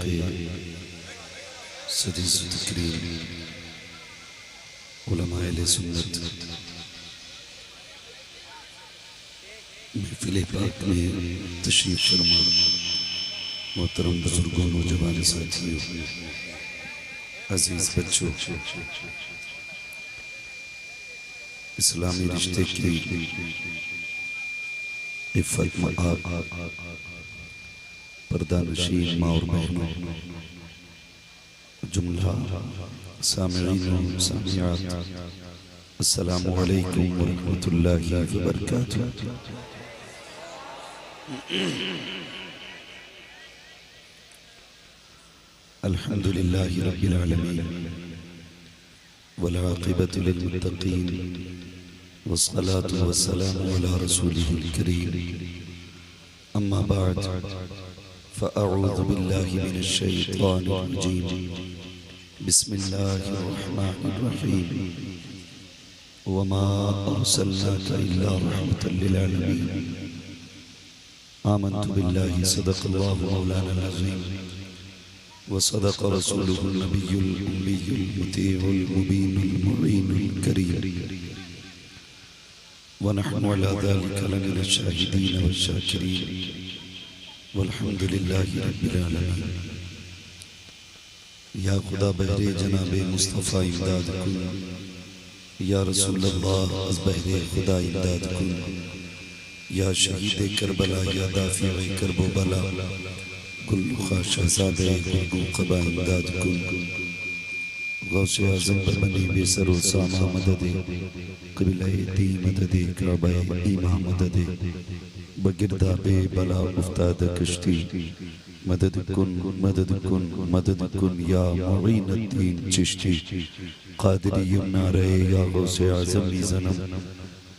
सदी तकरीम उलमाए अहले सुन्नत महफ़िल पाक में तशरीफ़ फरमा मोहतरम बुजुर्गों, नौजवान साथियों, अजीज़ बच्चों, इस्लामी रिश्ते की इफ़्फ़त मआब पर्दा नशीन माँ और बहनों, जुमला सामिईन व सामियात, अस्सलामु अलैकुम व रहमतुल्लाहि व बरकातुहू। अल्हम्दुलिल्लाहि रब्बिल आलमीन वल आक़िबतु लिल मुत्तक़ीन वस्सलातु वस्सलामु अला रसूलिहिल करीम। अम्मा बाद फ़अऊज़ु बिल्लाहि मिनश शैतानिर रजीम। बिस्मिल्लाहिर रहमानिर रहीम। वमा अरसलनाका इल्ला रहमतल लिल आलमीन। आमन्तु बिल्लाहि सदक़ल्लाहु मौलाना अज़ीम व सदक़ रसूलुहुन नबियुल उम्मियुल मुतीउल मुबीनुल मुईनुल करीम व नहनु अला ज़ालिका लमिन अश-शाहिदीन वश-शाकिरीन वल्हम्दुलिल्लाहि रब्बिल आलमीन। या खुदा बहरे जनाबे मुस्तफ़ा इमदाद कुन, या रसूल अल्लाह अज़ बहरे खुदा इमदाद कुन, या शहीद करबला, या दाफ़ी करबो बला, कुल्लु ख़ाशहज़ादे कुल्लु क़बा इमदाद कुन। गौसे आज़म पर बनी बेसर व सामा मददे, क़िबला-ए दी मददे, काबा-ए ईमा मददे, बगिरदा बे बला उफ्ताद कश्ती, मदद कुन मदद कुन मदद कुन या मुईनुद्दीन चिश्ती। क़ादिरी नारे या गौसे आज़म भी ज़नम,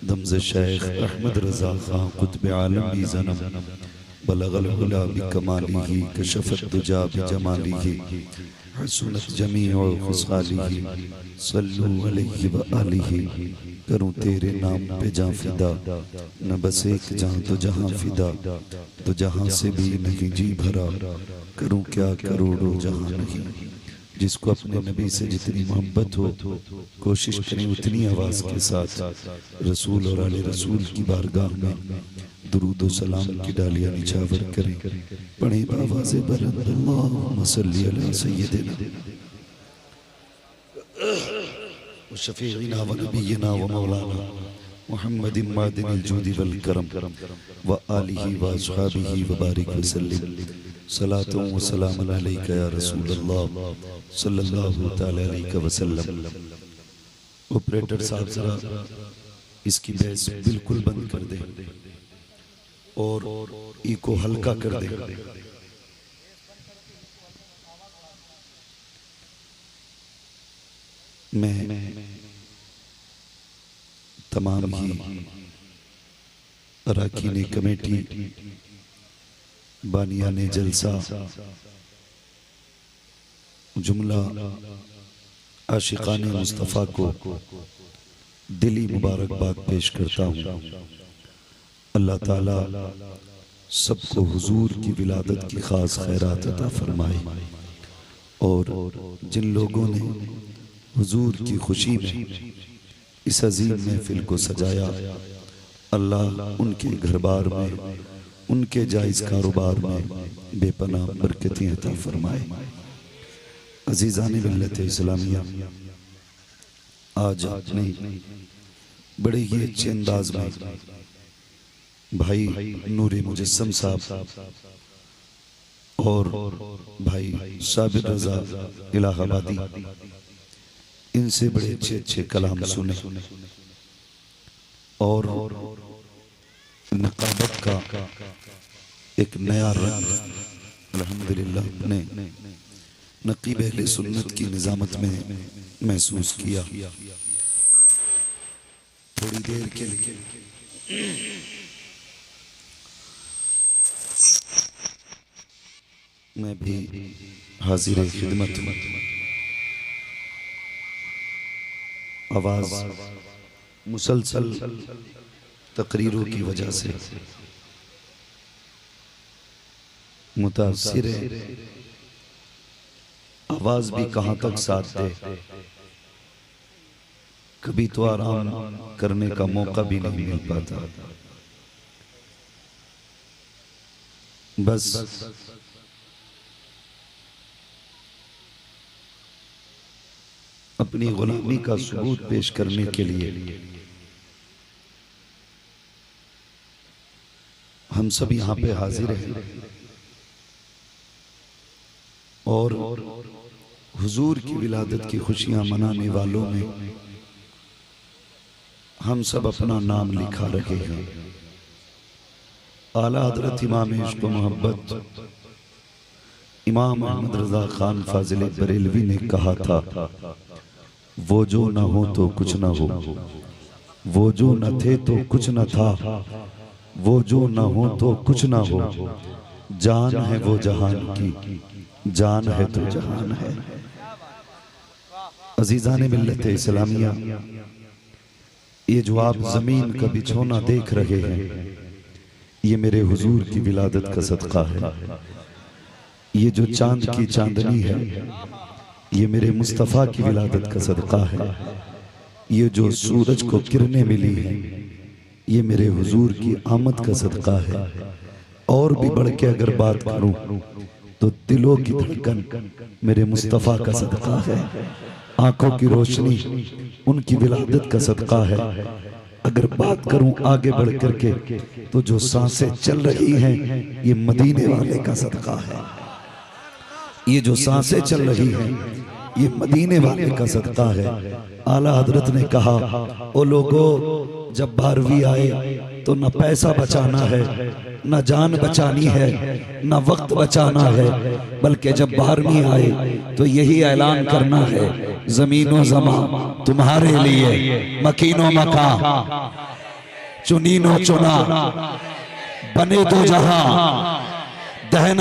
दमज़ शेख अहमद रज़ा ख़ां क़ुत्ब आलम भी ज़नम। बलगल उला बिकमालिही कशफत दुजा बिजमालिही हसनत जमीउ ख़ुसालिही सल्लु अलैहि व आलिही। करूँ तेरे नाम पे जां फिदा, न बस एक जां तो जहां फिदा, तो जहां से भी नहीं जी भरा। करूँ क्या करोड़ों जहां नहीं, जिसको अपने नबी से जितनी मोहब्बत हो कोशिश करें उतनी आवाज़ के साथ रसूल और आले रसूल की बारगाह में दुरूद व सलाम की डालियाँ निछावर करें। पढ़े बावाज़े बुलंद अल्लाहुम्मा सल्ली अला सय्यिदिना व शफीइना व नबीना व मौलाना मुहम्मदिन मादिनिल जूदि वल करम व आलिहि व अस्हाबिहि व बारिक व सल्लिम सलातुं व सलामुन अलैका या रसूलल्लाह सल्लल्लाहु तआला अलैहि वसल्लम। ऑपरेटर साहब जरा इसकी बेस बिल्कुल बंद कर दे और इको हल्का कर दे। मैं तमाम ही अरकान कमेटी बानियाने जलसा जुमला आशिकाने मुस्तफ़ा को दिली मुबारकबाद पेश करता हूँ। अल्लाह ताला सबको हुजूर की विलादत की खास खैरात अता फरमाए और जिन लोगों ने हुजूर की खुशी में इस अजीम महफिल को सजाया, अल्लाह उनके घर बार में उनके जायज़ कारोबार में बेपनाह बरकतें अता फरमाए। अज़ीज़ान मिल्लत इस्लामिया, आज आपने बड़े ही अच्छे अंदाज में भाई नूरे मुजस्सम साहब और भाई साबिर रज़ा इलाहाबादी, इनसे बड़े अच्छे अच्छे कलाम सुने और नकाबत का एक नया रंग अल्हम्दुलिल्लाह ने नकीब अहले सुन्नत की निजामत में महसूस किया। थोड़ी देर के लिए मैं भी हाजिर खिदमत हूँ। आवाज मुसलसल तकरीरों की वजह से मुतासिर है, आवाज भी कहां तक साथ दे, कभी तो आराम करने का मौका भी नहीं मिल पाता। बस अपनी गुलामी का सबूत पेश करने के लिए हम सब यहाँ पे हाजिर हैं और हुजूर की विलादत की खुशियां मनाने वालों में हम सब अपना नाम लिखा रहे हैं। आला हज़रत इमाम इश्क़ व मोहब्बत इमाम अहमद रज़ा खान फाजिल बरेलवी ने कहा था, वो जो न हो तो कुछ न हो, वो जो न थे तो कुछ न था, वो जो न हो तो कुछ न हो, जान है वो जहान की, जान है तो जहान है। अजीज़ान मिल्लत इस्लामिया, ये जो आप जमीन का बिछोना देख रहे हैं, ये मेरे हुजूर की विलादत का सदका है। ये जो चांद की चांदनी है, ये मेरे मुस्तफ़ा की विलादत का सदका है। ये जो सूरज को किरणें मिली हैं, ये मेरे हुजूर की आमद का सदका है। और भी बढ़ के अगर बात करूं तो दिलों की धड़कन मेरे मुस्तफ़ा का सदका है। आंखों की रोशनी उनकी विलादत का सदका है। अगर बात करूं आगे बढ़ करके तो जो सांसें चल रही हैं, ये मदीने वाले का सदका है। ये जो सांसें चल रही हैं, ये मदीने वाले का सदका है। आला हजरत ने कहा, ओ लोगो, जब 12वीं आए तो न पैसा बचाना है, न जान बचानी है, न वक्त बचाना है, बल्कि जब 12वीं आए तो यही ऐलान करना है, जमीनो जमा तुम्हारे लिए, मकीनो मका चुनीनो चुना, बने दो जहां दहन